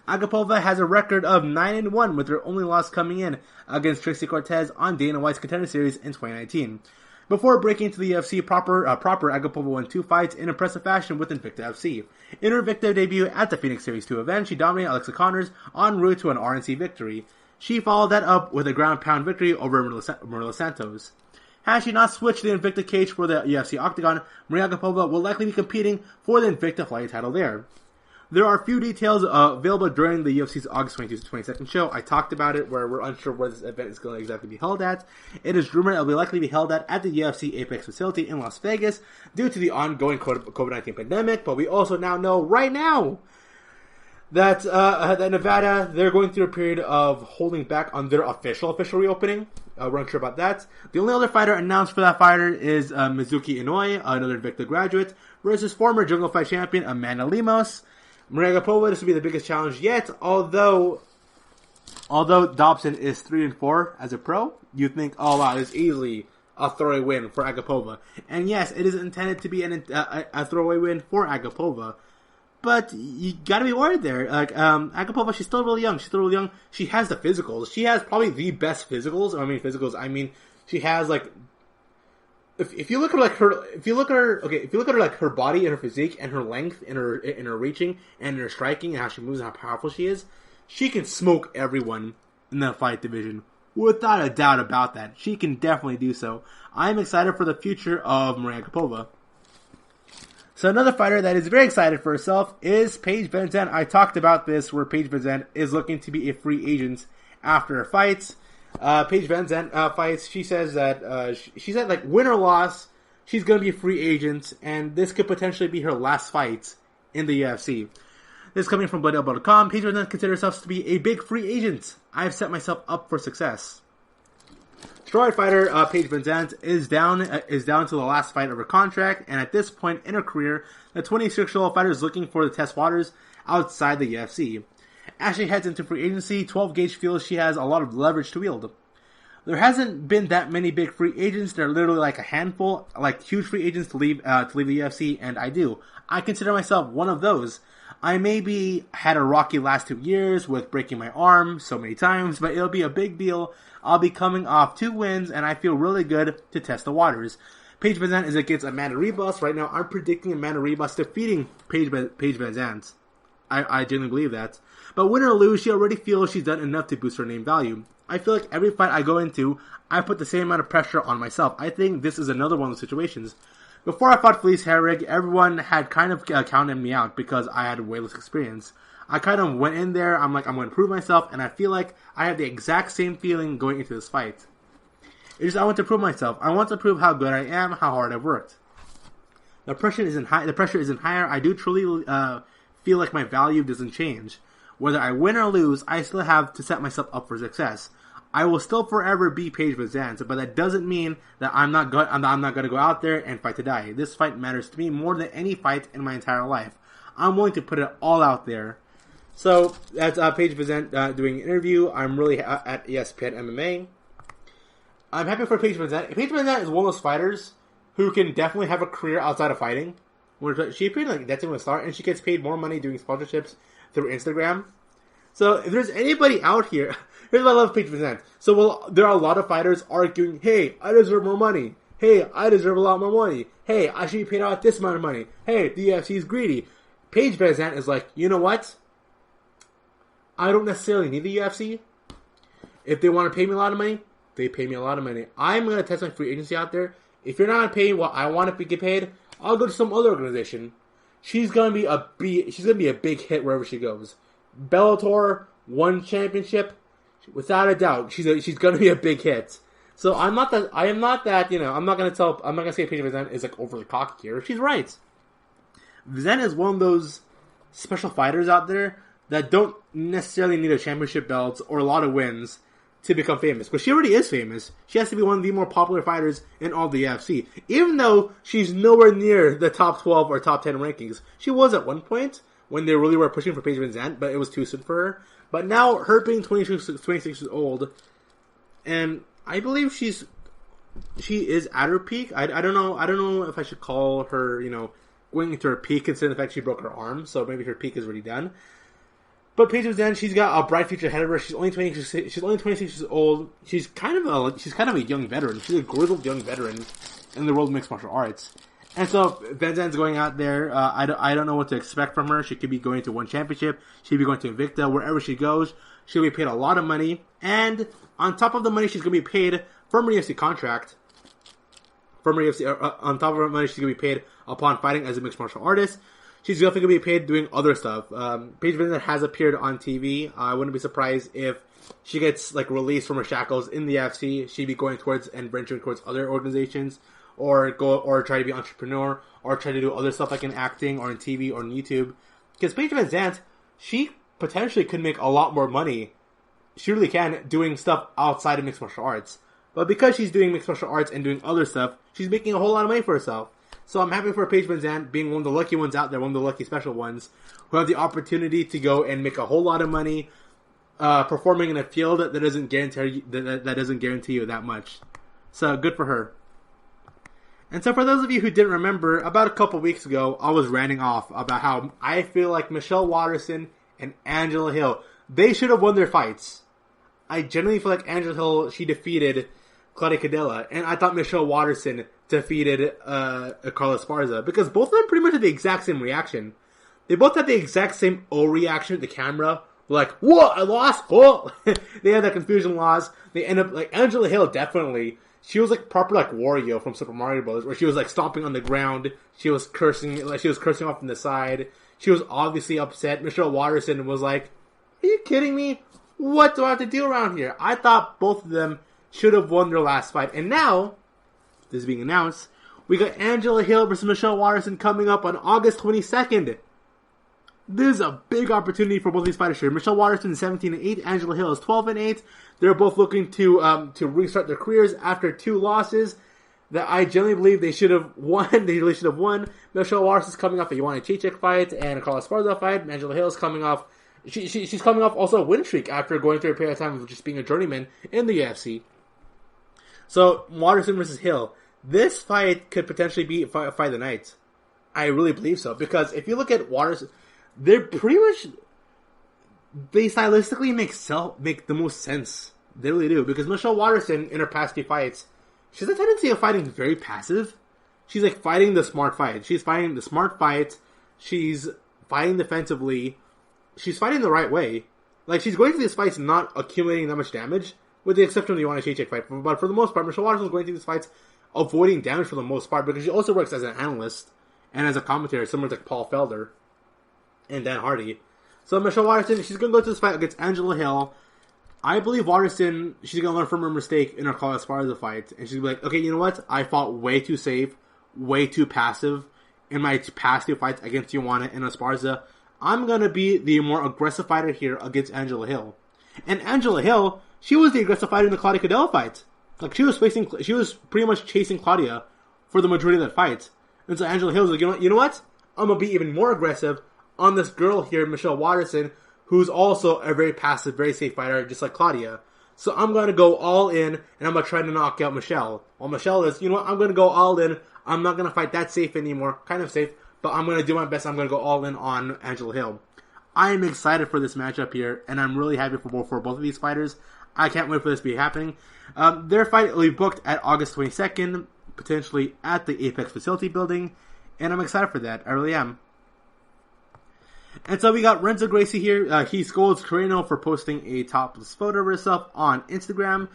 Agapova has a record of 9-1, with her only loss coming in against Trixie Cortez on Dana White's Contender Series in 2019. Before breaking into the UFC proper, Agapova won 2 fights in impressive fashion with Invicta FC. In her Invicta debut at the Phoenix Series 2 event, she dominated Alexa Connors en route to an RNC victory. She followed that up with a ground pound victory over Marilla Santos. Had she not switched to the Invicta cage for the UFC Octagon, Maria Agapova will likely be competing for the Invicta flyweight title there. There are few details available during the UFC's August 22nd show. I talked about it, where we're unsure where this event is going to exactly be held at. It is rumored it will likely be held at the UFC Apex facility in Las Vegas due to the ongoing COVID-19 pandemic, but we also now know right now that Nevada, they're going through a period of holding back on their official reopening. We're unsure about that. The only other fighter announced for that fighter is Mizuki Inoue, another Invicta graduate, versus former Jungle Fight champion Amanda Lemos. Maria Agapova, this will be the biggest challenge yet, although Dobson is 3-4 as a pro, you think, oh wow, this is easily a throwaway win for Agapova. And yes, it is intended to be a throwaway win for Agapova. But you gotta be worried there. Like, Agapova, she's still really young. She has the physicals. She has probably the best physicals. I mean, she has, like, if you look at her body and her physique and her length and her reaching and her striking and how she moves and how powerful she is, she can smoke everyone in that fight division. Without a doubt about that. She can definitely do so. I'm excited for the future of Maria Agapova. So another fighter that is very excited for herself is Paige VanZant. I talked about this, where Paige VanZant is looking to be a free agent after her fights. Paige VanZant fights. She says that she said, like, win or loss, she's going to be a free agent, and this could potentially be her last fight in the UFC. This is coming from BloodElbow.com. Paige VanZant considers herself to be a big free agent. I've set myself up for success. Steroid fighter Paige VanZant is down to the last fight of her contract, and at this point in her career, the 26-year-old fighter is looking for the test waters outside the UFC. As she heads into free agency, 12-Gauge feels she has a lot of leverage to wield. There hasn't been that many big free agents. They're literally like a handful, like huge free agents to leave the UFC, and I consider myself one of those. I maybe had a rocky last 2 years with breaking my arm so many times, but it'll be a big deal. I'll be coming off 2 wins, and I feel really good to test the waters. Paige VanZant is against Amanda Ribas. Right now, I'm predicting Amanda Ribas defeating Paige VanZant. I genuinely believe that. But win or lose, she already feels she's done enough to boost her name value. I feel like every fight I go into, I put the same amount of pressure on myself. I think this is another one of the situations. Before I fought Felice Herrig, everyone had kind of counted me out because I had way less experience. I kind of went in there, I'm like, I'm going to prove myself, and I feel like I have the exact same feeling going into this fight. It's just I want to prove myself. I want to prove how good I am, how hard I've worked. The pressure isn't higher. I do truly feel like my value doesn't change. Whether I win or lose, I still have to set myself up for success. I will still forever be Paige VanZant, but that doesn't mean that I'm not going to go out there and fight to die. This fight matters to me more than any fight in my entire life. I'm willing to put it all out there. So that's Paige VanZant doing an interview. I'm really at ESPN MMA. I'm happy for Paige VanZant. Paige VanZant is one of those fighters who can definitely have a career outside of fighting. She appeared like that's going to start, and she gets paid more money doing sponsorships through Instagram. So if there's anybody out here, here's what I love Paige VanZant. So there are a lot of fighters arguing, hey, I deserve more money. Hey, I deserve a lot more money. Hey, I should be paid out this amount of money. Hey, the UFC is greedy. Paige VanZant is like, you know what? I don't necessarily need the UFC. If they want to pay me a lot of money, they pay me a lot of money. I'm going to test my free agency out there. If you're not going to pay me what I want to get paid, I'll go to some other organization. She's going to be a big hit wherever she goes. Bellator, one championship, without a doubt, she's going to be a big hit. So I'm not that, I'm not going to say Paige VanZant is like overly cocky here. She's right. VanZant is one of those special fighters out there that don't necessarily need a championship belt or a lot of wins to become famous. But she already is famous. She has to be one of the more popular fighters in all the UFC. Even though she's nowhere near the top 12 or top 10 rankings. She was at one point when they really were pushing for Paige VanZant, but it was too soon for her. But now, her being 26 years old, and I believe she is at her peak. I don't know if I should call her, going into her peak considering the fact she broke her arm, so maybe her peak is already done. But Paige VanZant, she's got a bright future ahead of her. She's only 26 years old. She's kind of a young veteran. She's a grizzled young veteran in the world of mixed martial arts. And so VanZant's going out there. I don't know what to expect from her. She could be going to one championship. She could be going to Invicta. Wherever she goes, She'll be paid a lot of money, and on top of the money she's going to be paid from her UFC contract, on top of her money she's going to be paid upon fighting as a mixed martial artist, she's definitely going to be paid doing other stuff. Paige VanZant has appeared on TV. I wouldn't be surprised if she gets like released from her shackles in the UFC. She'd be going towards and venturing towards other organizations, or try to be an entrepreneur, or try to do other stuff like in acting or in TV or on YouTube. Because Paige VanZant, she potentially could make a lot more money. She really can, doing stuff outside of mixed martial arts. But because she's doing mixed martial arts and doing other stuff, she's making a whole lot of money for herself. So I'm happy for Paige VanZant being one of the lucky ones out there, one of the lucky special ones, who have the opportunity to go and make a whole lot of money, performing in a field that doesn't guarantee you that much. So good for her. And so for those of you who didn't remember, about a couple weeks ago, I was ranting off about how I feel like Michelle Waterson and Angela Hill, they should have won their fights. I genuinely feel like Angela Hill, she defeated Claudia Cadella, and I thought Michelle Waterson defeated Carla Esparza, because both of them pretty much had the exact same reaction. They both had the exact same O reaction at the camera. Like, whoa, I lost! Whoa! They had that confusion loss. They end up, like, Angela Hill definitely, she was like proper like Wario from Super Mario Bros., where she was like stomping on the ground, she was cursing off from the side, she was obviously upset. Michelle Waterson was like, are you kidding me? What do I have to do around here? I thought both of them should have won their last fight. And now, this is being announced, we got Angela Hill versus Michelle Waterson coming up on August 22nd. This is a big opportunity for both these fighters here. Michelle Waterson is 17-8, Angela Hill is 12-8. They're both looking to restart their careers after 2 losses that I genuinely believe they should have won. They really should have won. Michelle Waterson's coming off a Joanna Jędrzejczyk fight and a Carla Esparza fight. Angela Hill is coming off. She's coming off also a win streak after going through a period of time of just being a journeyman in the UFC. So, Waterson versus Hill. This fight could potentially be fight of the night. I really believe so. Because if you look at Waterson, they're pretty much... They stylistically make the most sense. They really do. Because Michelle Waterson, in her past 2 fights, she has a tendency of fighting very passive. She's like fighting the smart fight. She's fighting the smart fight. She's fighting defensively. She's fighting the right way. Like, she's going through these fights not accumulating that much damage, with the exception of the Joanna Jędrzejczyk fight. But for the most part, Michelle Waterson is going through these fights avoiding damage for the most part, because she also works as an analyst and as a commentator, similar to like Paul Felder and Dan Hardy. So Michelle Waterson, she's going to go to this fight against Angela Hill. I believe Waterson, she's going to learn from her mistake in her Carla Esparza fight, and she's going to be like, okay, you know what? I fought way too safe, way too passive in my past 2 fights against Joanna and Esparza. I'm going to be the more aggressive fighter here against Angela Hill. And Angela Hill, she was the aggressive fighter in the Claudia Cadella fight. Like, she was pretty much chasing Claudia for the majority of that fight. And so Angela Hill was like, you know what? I'm going to be even more aggressive on this girl here, Michelle Waterson, who's also a very passive, very safe fighter, just like Claudia. So I'm going to go all in, and I'm going to try to knock out Michelle. While Michelle is, you know what? I'm going to go all in. I'm not going to fight that safe anymore. Kind of safe. But I'm going to do my best. I'm going to go all in on Angela Hill. I am excited for this matchup here, and I'm really happy for both of these fighters. I can't wait for this to be happening. Their fight will be booked at August 22nd, potentially at the Apex Facility Building, and I'm excited for that. I really am. And so we got Renzo Gracie here. He scolds Carreno for posting a topless photo of herself on Instagram.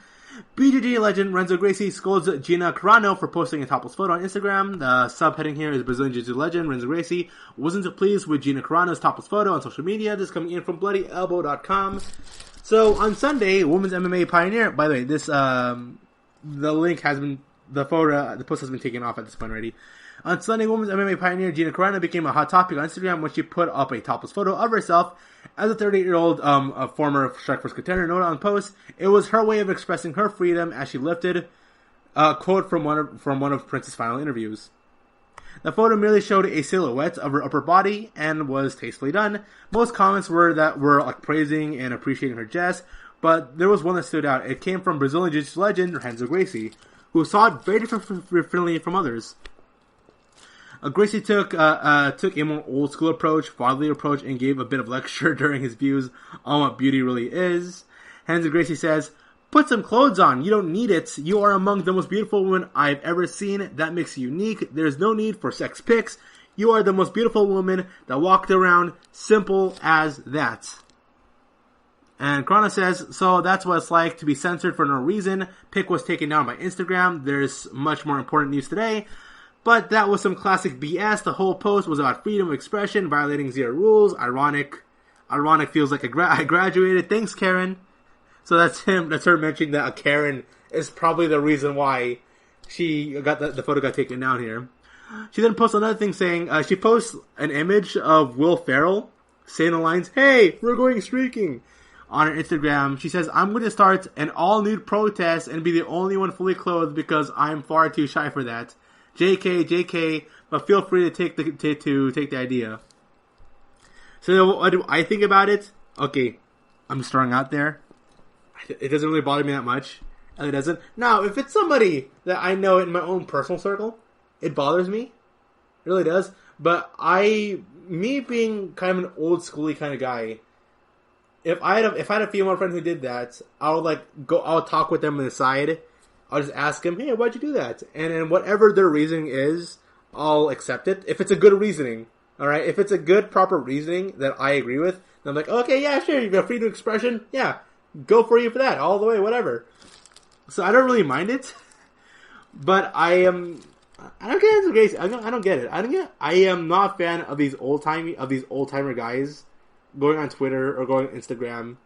BJJ legend Renzo Gracie scolds Gina Carano for posting a topless photo on Instagram. The subheading here is Brazilian Jiu-Jitsu legend Renzo Gracie wasn't pleased with Gina Carano's topless photo on social media. This is coming in from BloodyElbow.com. So on Sunday, women's MMA pioneer. By the way, this the link has been the post has been taken off at this point already. On Sunday, women's MMA pioneer Gina Carano became a hot topic on Instagram when she put up a topless photo of herself. As a 38-year-old former Strikeforce contender noted on the post, it was her way of expressing her freedom as she lifted a quote from one of Prince's final interviews. The photo merely showed a silhouette of her upper body and was tastefully done. Most comments were like praising and appreciating her jest, but there was one that stood out. It came from Brazilian Jiu-Jitsu legend Renzo Gracie, who saw it very differently from others. Gracie took a more old school approach, fatherly approach, and gave a bit of lecture during his views on what beauty really is. Renzo Gracie says, "Put some clothes on. You don't need it. You are among the most beautiful women I've ever seen. That makes you unique. There's no need for sex pics. You are the most beautiful woman that walked around. Simple as that." And Corona says, so that's what it's like to be censored for no reason. Pic was taken down by Instagram. There's much more important news today. But that was some classic BS. The whole post was about freedom of expression, violating zero rules. Ironic feels like I graduated. Thanks, Karen. So that's him. That's her mentioning that Karen is probably the reason why she got the photo got taken down here. She then posts another thing saying, she posts an image of Will Ferrell saying the lines, "Hey, we're going streaking." On her Instagram, she says, "I'm going to start an all-nude protest and be the only one fully clothed because I'm far too shy for that. JK, JK, but feel free to take the idea." So what do I think about it? Okay, I'm just throwing out there. It doesn't really bother me that much. It doesn't. Now, if it's somebody that I know in my own personal circle, it bothers me. It really does. But me being kind of an old schooly kind of guy, if I had a female friend who did that, I would talk with them on the side. I'll just ask him, "Hey, why'd you do that?" And then whatever their reasoning is, I'll accept it. If it's a good reasoning, alright? If it's a good, proper reasoning that I agree with, then I'm like, okay, yeah, sure, you got freedom of expression, yeah, go for you for that, all the way, whatever. So I don't really mind it. But I don't get it. I am not a fan of these old timer guys going on Twitter or going on Instagram,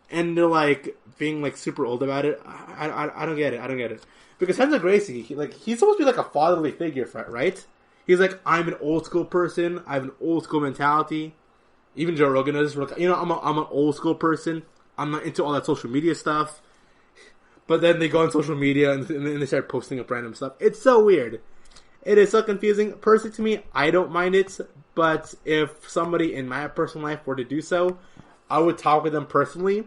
and they're like being like super old about it. I don't get it. Because Renzo Gracie, he's supposed to be like a fatherly figure, right? He's like, I'm an old school person. I have an old school mentality. Even Joe Rogan is, I'm an old school person. I'm not into all that social media stuff. But then they go on social media and they start posting up random stuff. It's so weird. It is so confusing. Personally, to me, I don't mind it. But if somebody in my personal life were to do so, I would talk with them personally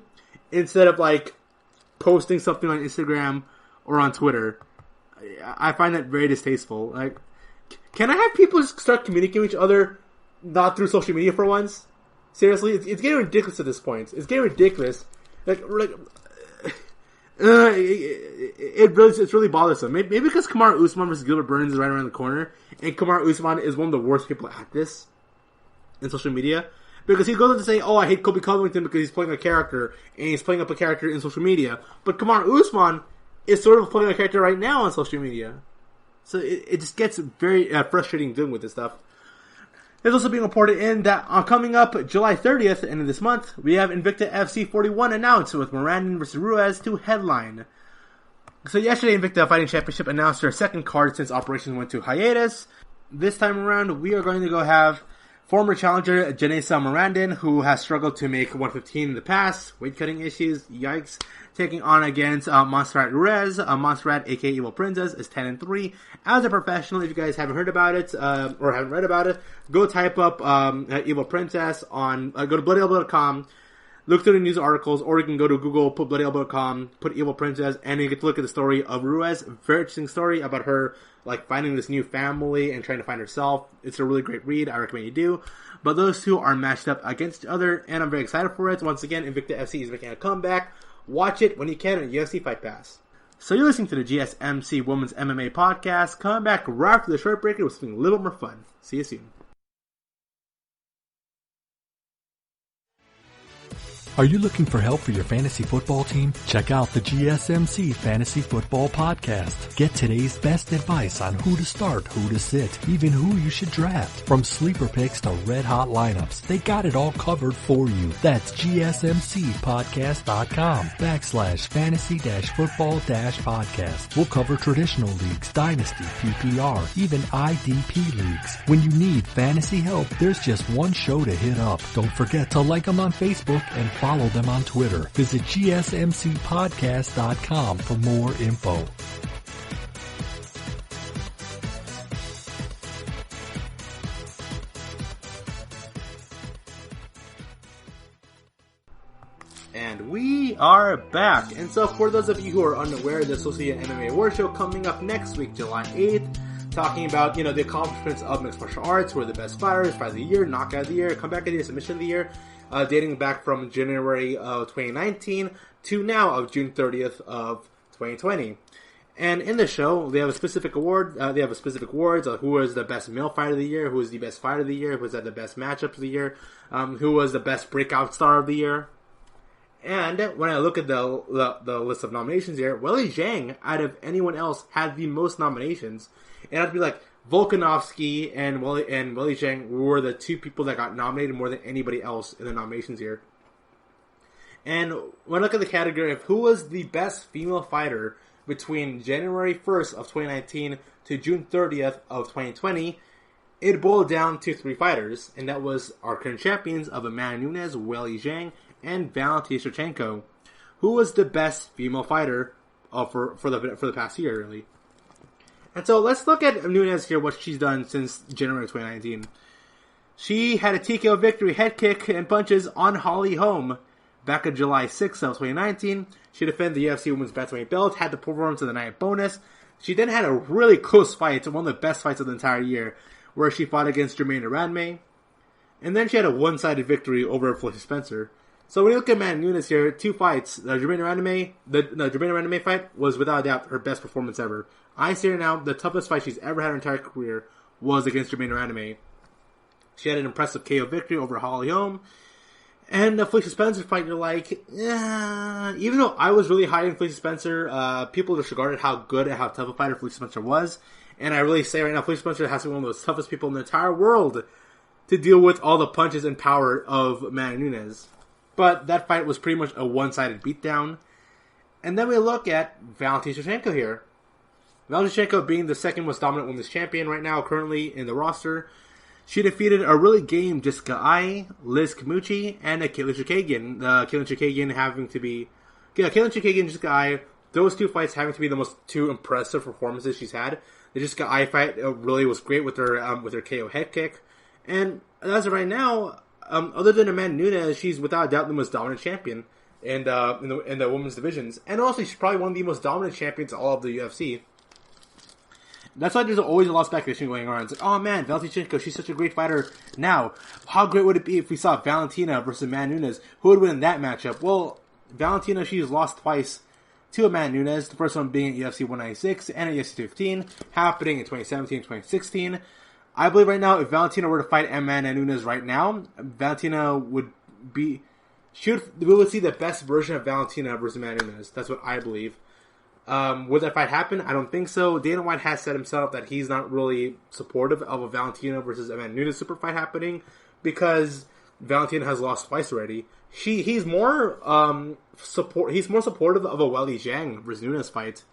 instead of like posting something on Instagram or on Twitter. I find that very distasteful. Like, can I have people just start communicating with each other not through social media for once? Seriously, it's getting ridiculous at this point. It's getting ridiculous. It's really bothersome. Maybe because Kamaru Usman versus Gilbert Burns is right around the corner, and Kamaru Usman is one of the worst people at this in social media. Because he goes on to say, "Oh, I hate Kobe Covington because he's playing a character, and he's playing up a character in social media." But Kamaru Usman is sort of playing a character right now on social media. So it just gets very frustrating dealing with this stuff. It's also being reported in that coming up July 30th, end of this month, we have Invicta FC 41 announced with Morandin versus Ruiz to headline. So yesterday, Invicta Fighting Championship announced their second card since operations went to hiatus. This time around, we are going to go have former challenger Janessa Morandin, who has struggled to make 115 in the past, weight cutting issues, yikes, taking on against Montserrat Ruiz. Montserrat, aka Evil Princess, is 10-3. As a professional, if you guys haven't heard about it, or haven't read about it, go type up Evil Princess on, go to bloodyelbow.com, look through the news articles, or you can go to Google, put bloodyelbow.com, put Evil Princess, and you get to look at the story of Ruiz. Very interesting story about her, like, finding this new family and trying to find herself. It's a really great read. I recommend you do. But those two are matched up against each other, and I'm very excited for it. Once again, Invicta FC is making a comeback. Watch it when you can on UFC Fight Pass. So you're listening to the GSMC Women's MMA Podcast. Come back right after the short break with something a little more fun. See you soon. Are you looking for help for your fantasy football team? Check out the GSMC Fantasy Football Podcast. Get today's best advice on who to start, who to sit, even who you should draft. From sleeper picks to red hot lineups, they got it all covered for you. That's GSMCpodcast.com/fantasy-football-podcast. We'll cover traditional leagues, dynasty, PPR, even IDP leagues. When you need fantasy help, there's just one show to hit up. Don't forget to like them on Facebook and follow them on Twitter. Visit GSMCpodcast.com for more info. And we are back. And so for those of you who are unaware, the Associated MMA Award Show coming up next week, July 8th, talking about, the accomplishments of mixed martial arts, who are the best fighters, fight of the year, knockout of the year, comeback of the year, submission of the year, dating back from January of 2019 to now of June 30th of 2020. And in the show, they have a specific award. They have a specific awards. Who was the best male fighter of the year? Who was the best fighter of the year? Who was at the best matchup of the year? Who was the best breakout star of the year? And when I look at the list of nominations here, Weili Zhang, out of anyone else, had the most nominations. It had to be like Volkanovski and Weili Zhang were the two people that got nominated more than anybody else in the nominations here. And when I look at the category of who was the best female fighter between January 1st of 2019 to June 30th of 2020, it boiled down to three fighters, and that was our current champions of Amanda Nunes, Weili Zhang, and Valentina Shevchenko, who was the best female fighter for the past year, really. And so let's look at Nunes here, what she's done since January 2019. She had a TKO victory, head kick, and punches on Holly Holm back on July 6th of 2019. She defended the UFC Women's Bantamweight belt, had the performance of the night bonus. She then had a really close fight, one of the best fights of the entire year, where she fought against Germaine Radme. And then she had a one-sided victory over Felicia Spencer. So when you look at Amanda Nunes here, two fights. The Germaine Radme fight was without a doubt her best performance ever. I say her now, the toughest fight she's ever had in her entire career was against Germaine Radme. She had an impressive KO victory over Holly Holm. And the Felicia Spencer fight, you're like, even though I was really high in Felicia Spencer, people disregarded how good and how tough a fighter Felicia Spencer was. And I really say right now, Felicia Spencer has to be one of those toughest people in the entire world to deal with all the punches and power of Amanda Nunes. But that fight was pretty much a one-sided beatdown. And then we look at Valentina Shevchenko here. Valentina Shevchenko being the second most dominant women's champion right now, currently in the roster. She defeated a really game Jessica Ai, Liz Camucci, and Caitlin Chookagian. Caitlin Chookagian and Jessica Ai, those two fights having to be the most two impressive performances she's had. The Jessica Ai fight really was great with her KO head kick. And as of right now, other than Amanda Nunes, she's without a doubt the most dominant champion in the women's divisions. And also, she's probably one of the most dominant champions in all of the UFC. That's why there's always a lot of speculation going on. It's like, oh man, Valentina Shevchenko, she's such a great fighter now. How great would it be if we saw Valentina versus Amanda Nunes? Who would win in that matchup? Well, Valentina, she's lost twice to Amanda Nunes. The first one being at UFC 196 and at UFC 215, happening in 2017 and 2016. I believe right now, if Valentina were to fight Amanda Nunes right now, Valentina would be... we would see the best version of Valentina versus Amanda Nunes. That's what I believe. Would that fight happen? I don't think so. Dana White has said himself that he's not really supportive of a Valentina versus Amanda Nunes super fight happening because Valentina has lost twice already. He's more supportive of a Weili Zhang versus Nunes fight,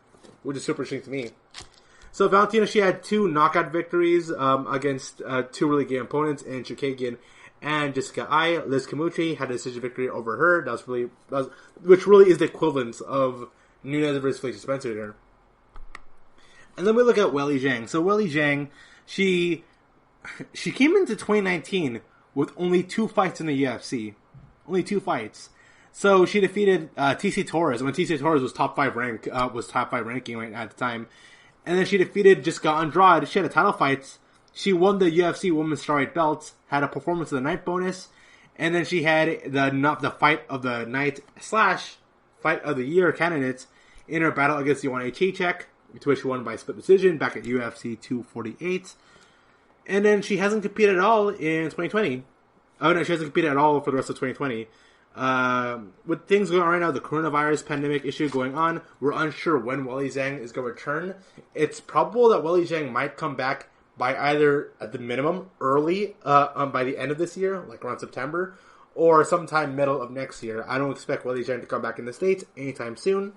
which is super interesting to me. So Valentina, she had two knockout victories against two really good opponents in Chookagian and Jessica Ai. Liz Camucci had a decision victory over her. Which really is the equivalent of Nunes versus Felicia Spencer there. And then we look at Weili Zhang. So Weili Zhang, she came into 2019 with only two fights in the UFC. Only two fights. So she defeated TC Torres when TC Torres was top 5 ranking right at the time. And then she defeated Jessica Andrade. She had a title fight. She won the UFC Women's Strawweight belt, had a performance of the night bonus, and then she had the fight of the night / fight of the year candidate in her battle against Joanna Jędrzejczyk, to which she won by split decision back at UFC 248. And then she hasn't competed at all in 2020. Oh no, she hasn't competed at all for the rest of 2020. With things going on right now, the coronavirus pandemic issue going on, we're unsure when Weili Zhang is going to return. It's probable that Weili Zhang might come back by either, at the minimum, early, by the end of this year, like around September, or sometime middle of next year. I don't expect Weili Zhang to come back in the States anytime soon.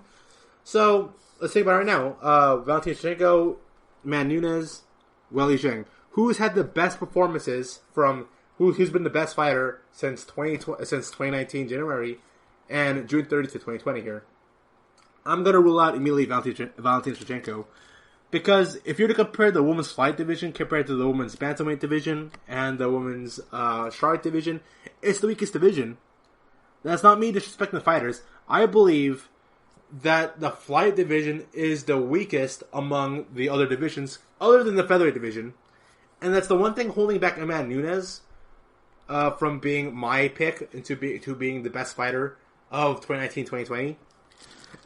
So, let's think about it right now. Valentina Shevchenko, Amanda Nunes, Weili Zhang. Who's had the best performances from... Who's been the best fighter since 2019 January and June 30th to 2020 here? I'm going to rule out immediately Valentina Shevchenko. Because if you're to compare the women's flight division compared to the women's bantamweight division and the women's strawweight division, it's the weakest division. That's not me disrespecting the fighters. I believe that the flight division is the weakest among the other divisions, other than the featherweight division. And that's the one thing holding back Amanda Nunes from being my pick to being the best fighter of 2019-2020.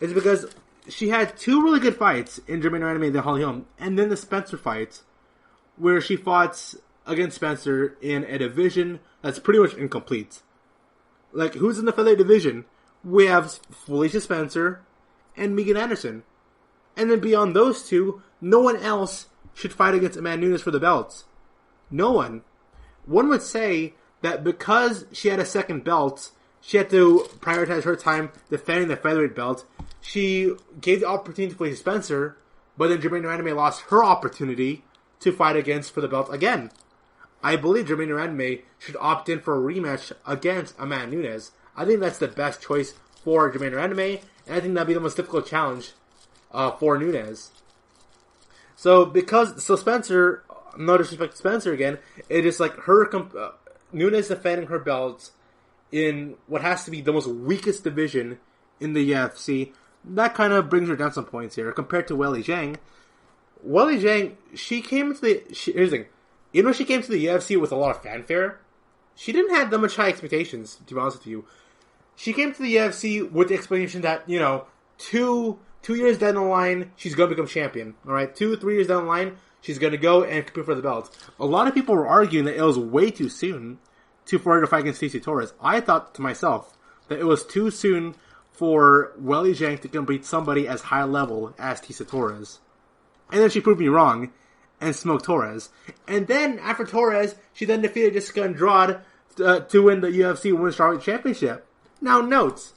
Is because she had two really good fights in Germaine Radme and Holly Holm, and then the Spencer fight, where she fought against Spencer in a division that's pretty much incomplete. Like, who's in the featherweight division we have Felicia Spencer and Megan Anderson. And then beyond those two, no one else should fight against Amanda Nunes for the belts. No one. One would say that because she had a second belt, she had to prioritize her time defending the featherweight belt. She gave the opportunity to Felicia Spencer, but then Germaine Randamie lost her opportunity to fight against for the belt again. I believe Germaine Randamie should opt in for a rematch against Amanda Nunes. I think that's the best choice for Germaine Randamie, and I think that'd be the most difficult challenge for Nunes. So Spencer, no disrespect to Spencer again, it is like her Nunes defending her belts in what has to be the most weakest division in the UFC. That kind of brings her down some points here compared to Weili Zhang. Weili Zhang, she came to here's the thing. Even though she came to the UFC with a lot of fanfare, she didn't have that much high expectations, to be honest with you. She came to the UFC with the expectation that, 2 years down the line, she's going to become champion. Alright, 2-3 years down the line, she's going to go and compete for the belt. A lot of people were arguing that it was way too soon for her to fight against Stacey Torres. I thought to myself that it was too soon for Weili Zhang to compete somebody as high level as Stacey Torres. And then she proved me wrong and smoked Torres. And then, after Torres, she then defeated Jessica Andrade to win the UFC Women's Strawweight Championship. Now, note,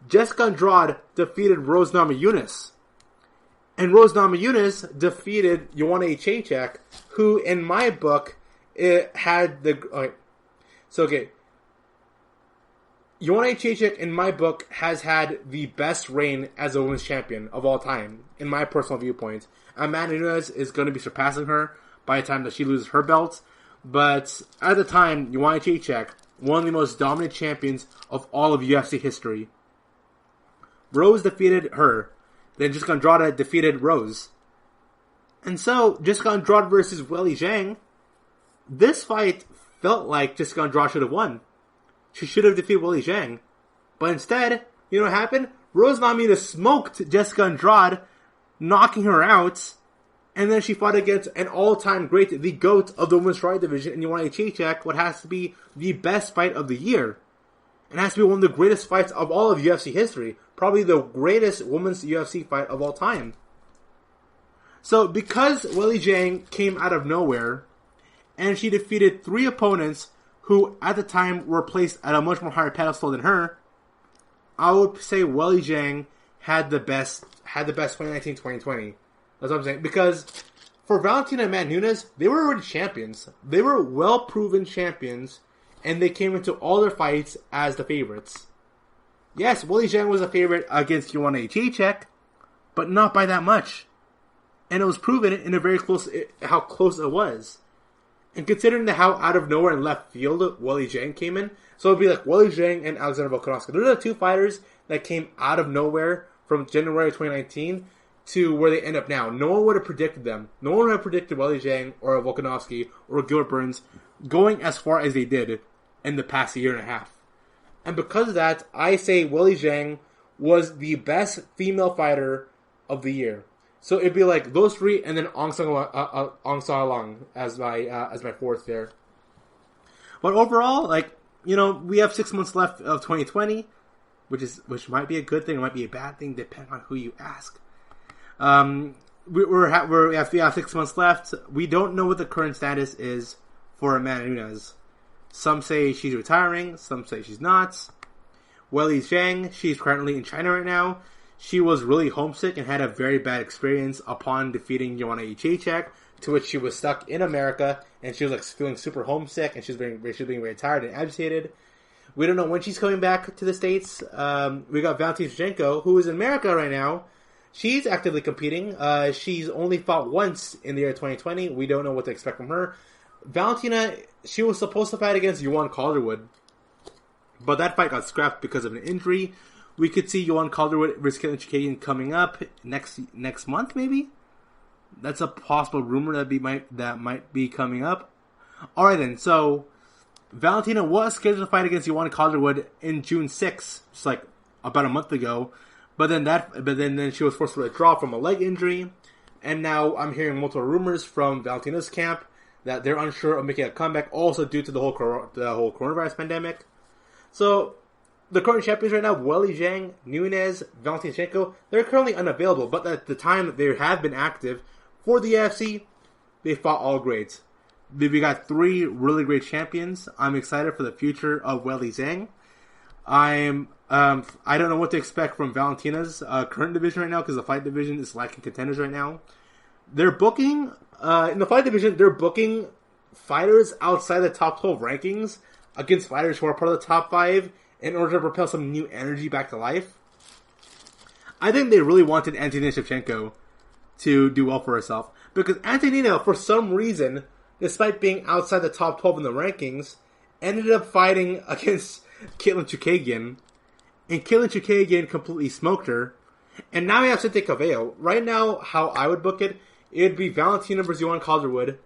Jessica Andrade defeated Rose Namajunas. And Rose Namajunas defeated Joanna Jędrzejczyk, who, in my book, had the... Joanna Jędrzejczyk, in my book, has had the best reign as a women's champion of all time, in my personal viewpoint. Amanda Nunes is going to be surpassing her by the time that she loses her belt. But at the time, Joanna Jędrzejczyk, one of the most dominant champions of all of UFC history. Rose defeated her. Then Jessica Andrade defeated Rose. And so, Jessica Andrade versus Weili Zhang, this fight felt like Jessica Andrade should have won. She should have defeated Weili Zhang. But instead, you know what happened? Rose Namajunas smoked Jessica Andrade, knocking her out, and then she fought against an all-time great, the GOAT of the women's strawweight division, in Joanna Jędrzejczyk, what has to be the best fight of the year. It has to be one of the greatest fights of all of UFC history. Probably the greatest women's UFC fight of all time. So, because Weili Zhang came out of nowhere, and she defeated 3 opponents who, at the time, were placed at a much more higher pedestal than her, I would say Weili Zhang had the best 2019-2020. That's what I'm saying. Because for Valentina and Amanda Nunes, they were already champions. They were well-proven champions, and they came into all their fights as the favorites. Yes, Weili Zhang was a favorite against Joanna Jędrzejczyk, but not by that much. And it was proven in a very close, how close it was. And considering how out of nowhere and left field Weili Zhang came in, so it would be like Weili Zhang and Alexander Volkanovski. Those are the 2 fighters that came out of nowhere from January 2019 to where they end up now. No one would have predicted them. No one would have predicted Weili Zhang or Volkanovski or Gilbert Burns going as far as they did in the past year and a half. And because of that, I say Weili Zhang was the best female fighter of the year. So it'd be like those 3 and then Aung San Long as my 4th there. But overall, we have 6 months left of 2020, which might be a good thing, it might be a bad thing, depending on who you ask. We have 6 months left. We don't know what the current status is for Amanda Nunes. Some say she's retiring, some say she's not. Weili Zhang, she's currently in China right now. She was really homesick and had a very bad experience upon defeating Joanna Jędrzejczyk, to which she was stuck in America, and she was feeling super homesick, and she was being very tired and agitated. We don't know when she's coming back to the States. We got Valentina Shevchenko, who is in America right now. She's actively competing. She's only fought once in the year 2020. We don't know what to expect from her. Valentina, she was supposed to fight against Joanne Calderwood, but that fight got scrapped because of an injury. We could see Joanne Calderwood versus Caitlin Chikadian coming up next month, maybe? That's a possible rumor that might be coming up. Alright then, so Valentina was scheduled to fight against Joanne Calderwood in June 6th, just like about a month ago. But then she was forced to withdraw from a leg injury. And now I'm hearing multiple rumors from Valentina's camp that they're unsure of making a comeback, also due to the whole coronavirus pandemic. So the current champions right now, Weili Zhang, Nunes, Valentina Shevchenko, they're currently unavailable, but at the time that they have been active for the UFC, they fought all grades. We got 3 really great champions. I'm excited for the future of Weili Zhang. I don't know what to expect from Valentina's current division right now because the fight division is lacking contenders right now. They're booking, in the fight division, they're booking fighters outside the top 12 rankings against fighters who are part of the top 5 in order to propel some new energy back to life. I think they really wanted Antonina Shevchenko to do well for herself because Antonina, for some reason, despite being outside the top 12 in the rankings, ended up fighting against Caitlin Chukagian, and Caitlin Chukagian completely smoked her. And now we have Cynthia Calvillo. Right now, how I would book it, it'd be Valentina versus Joanne Calderwood.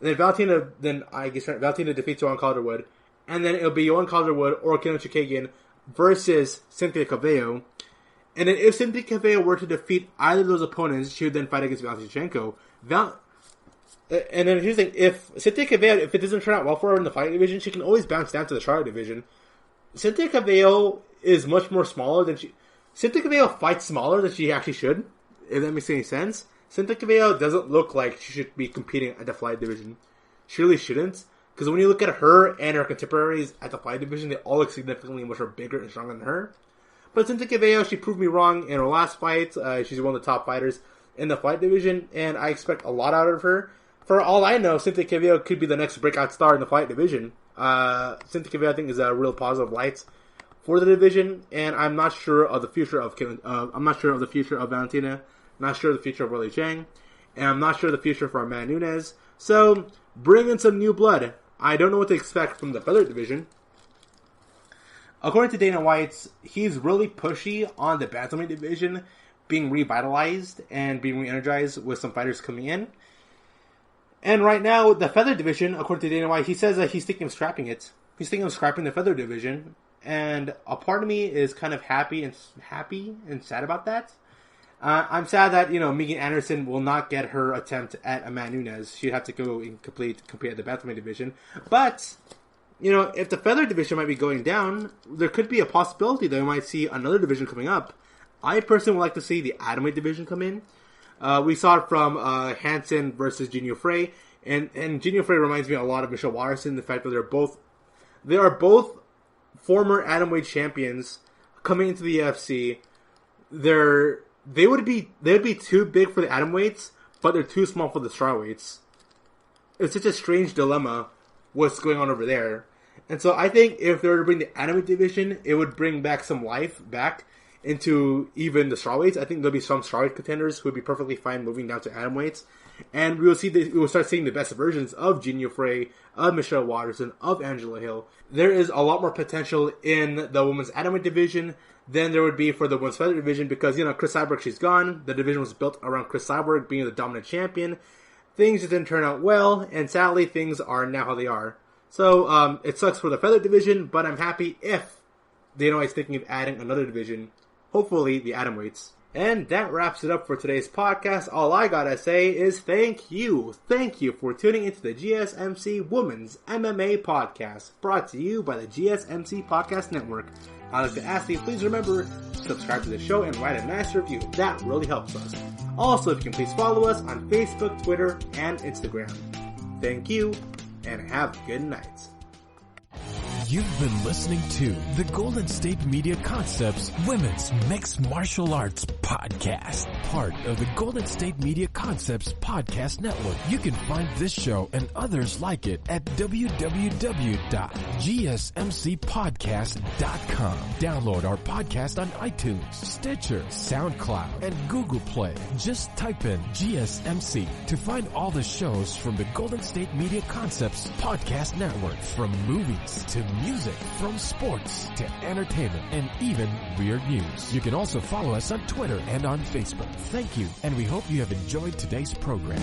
And then Valentina defeats Joanne Calderwood. And then it'll be Joanne Calderwood or Caitlin Chukagian versus Cynthia Calvillo. And then if Cynthia Calvillo were to defeat either of those opponents, she would then fight against Valentina Shevchenko. And then here's the thing, if Cynthia Calvillo, if it doesn't turn out well for her in the fight division, she can always bounce down to the Charlotte division. Cynthia Calvillo is much more smaller than she... Cynthia Calvillo fights smaller than she actually should, if that makes any sense. Cynthia Calvillo doesn't look like she should be competing at the flight division. She really shouldn't. Because when you look at her and her contemporaries at the flight division, they all look significantly much more bigger and stronger than her. But Cynthia Calvillo, she proved me wrong in her last fight. She's one of the top fighters in the flight division, and I expect a lot out of her. For all I know, Cynthia Calvillo could be the next breakout star in the flight division. Cynthia Calvillo, I think, is a real positive light for the division, and I'm not sure of the future of Valentina. Not sure of the future of Weili Zhang, and I'm not sure of the future for Amanda Nunes. So, bring in some new blood. I don't know what to expect from the featherweight division. According to Dana White, he's really pushy on the bantamweight division being revitalized and being re-energized with some fighters coming in. And right now, the feather division, according to Dana White, he says that he's thinking of scrapping it. He's thinking of scrapping the feather division, and a part of me is kind of happy and sad about that. I'm sad that, Megan Anderson will not get her attempt at Amanda Nunes. She'd have to go and compete at the bantamweight division. But, if the feather division might be going down, there could be a possibility that we might see another division coming up. I personally would like to see the atomweight division come in. We saw it from Hansen versus Jinyu Frey, and Jinyu Frey reminds me a lot of Michelle Waterson. The fact that they are both former atomweight champions coming into the UFC. They would be too big for the atomweights, but they're too small for the strawweights. It's such a strange dilemma what's going on over there. And so I think if they were to bring the atomweight division, it would bring back some life back into even the strawweights. I think there'll be some strawweight contenders who would be perfectly fine moving down to atomweights, and we will start seeing the best versions of Jinyu Frey, of Michelle Waterson, of Angela Hill. There is a lot more potential in the women's atomweight division than there would be for the women's feather division because Chris Cyborg, she's gone. The division was built around Chris Cyborg being the dominant champion. Things just didn't turn out well, and sadly, things are now how they are. So it sucks for the feather division, but I'm happy if Dana White's thinking of adding another division. Hopefully, the atomweights. And that wraps it up for today's podcast. All I gotta say is thank you. Thank you for tuning into the GSMC Women's MMA Podcast, brought to you by the GSMC Podcast Network. I'd like to ask you, please remember to subscribe to the show and write a nice review. That really helps us. Also, if you can please follow us on Facebook, Twitter, and Instagram. Thank you, and have a good night. You've been listening to the Golden State Media Concepts Women's Mixed Martial Arts Podcast, part of the Golden State Media Concepts Podcast Network. You can find this show and others like it at www.gsmcpodcast.com. Download our podcast on iTunes, Stitcher, SoundCloud, and Google Play. Just type in GSMC to find all the shows from the Golden State Media Concepts Podcast Network, from movies to music, from sports to entertainment, and even weird news. You can also follow us on Twitter and on Facebook. Thank you, and we hope you have enjoyed today's program.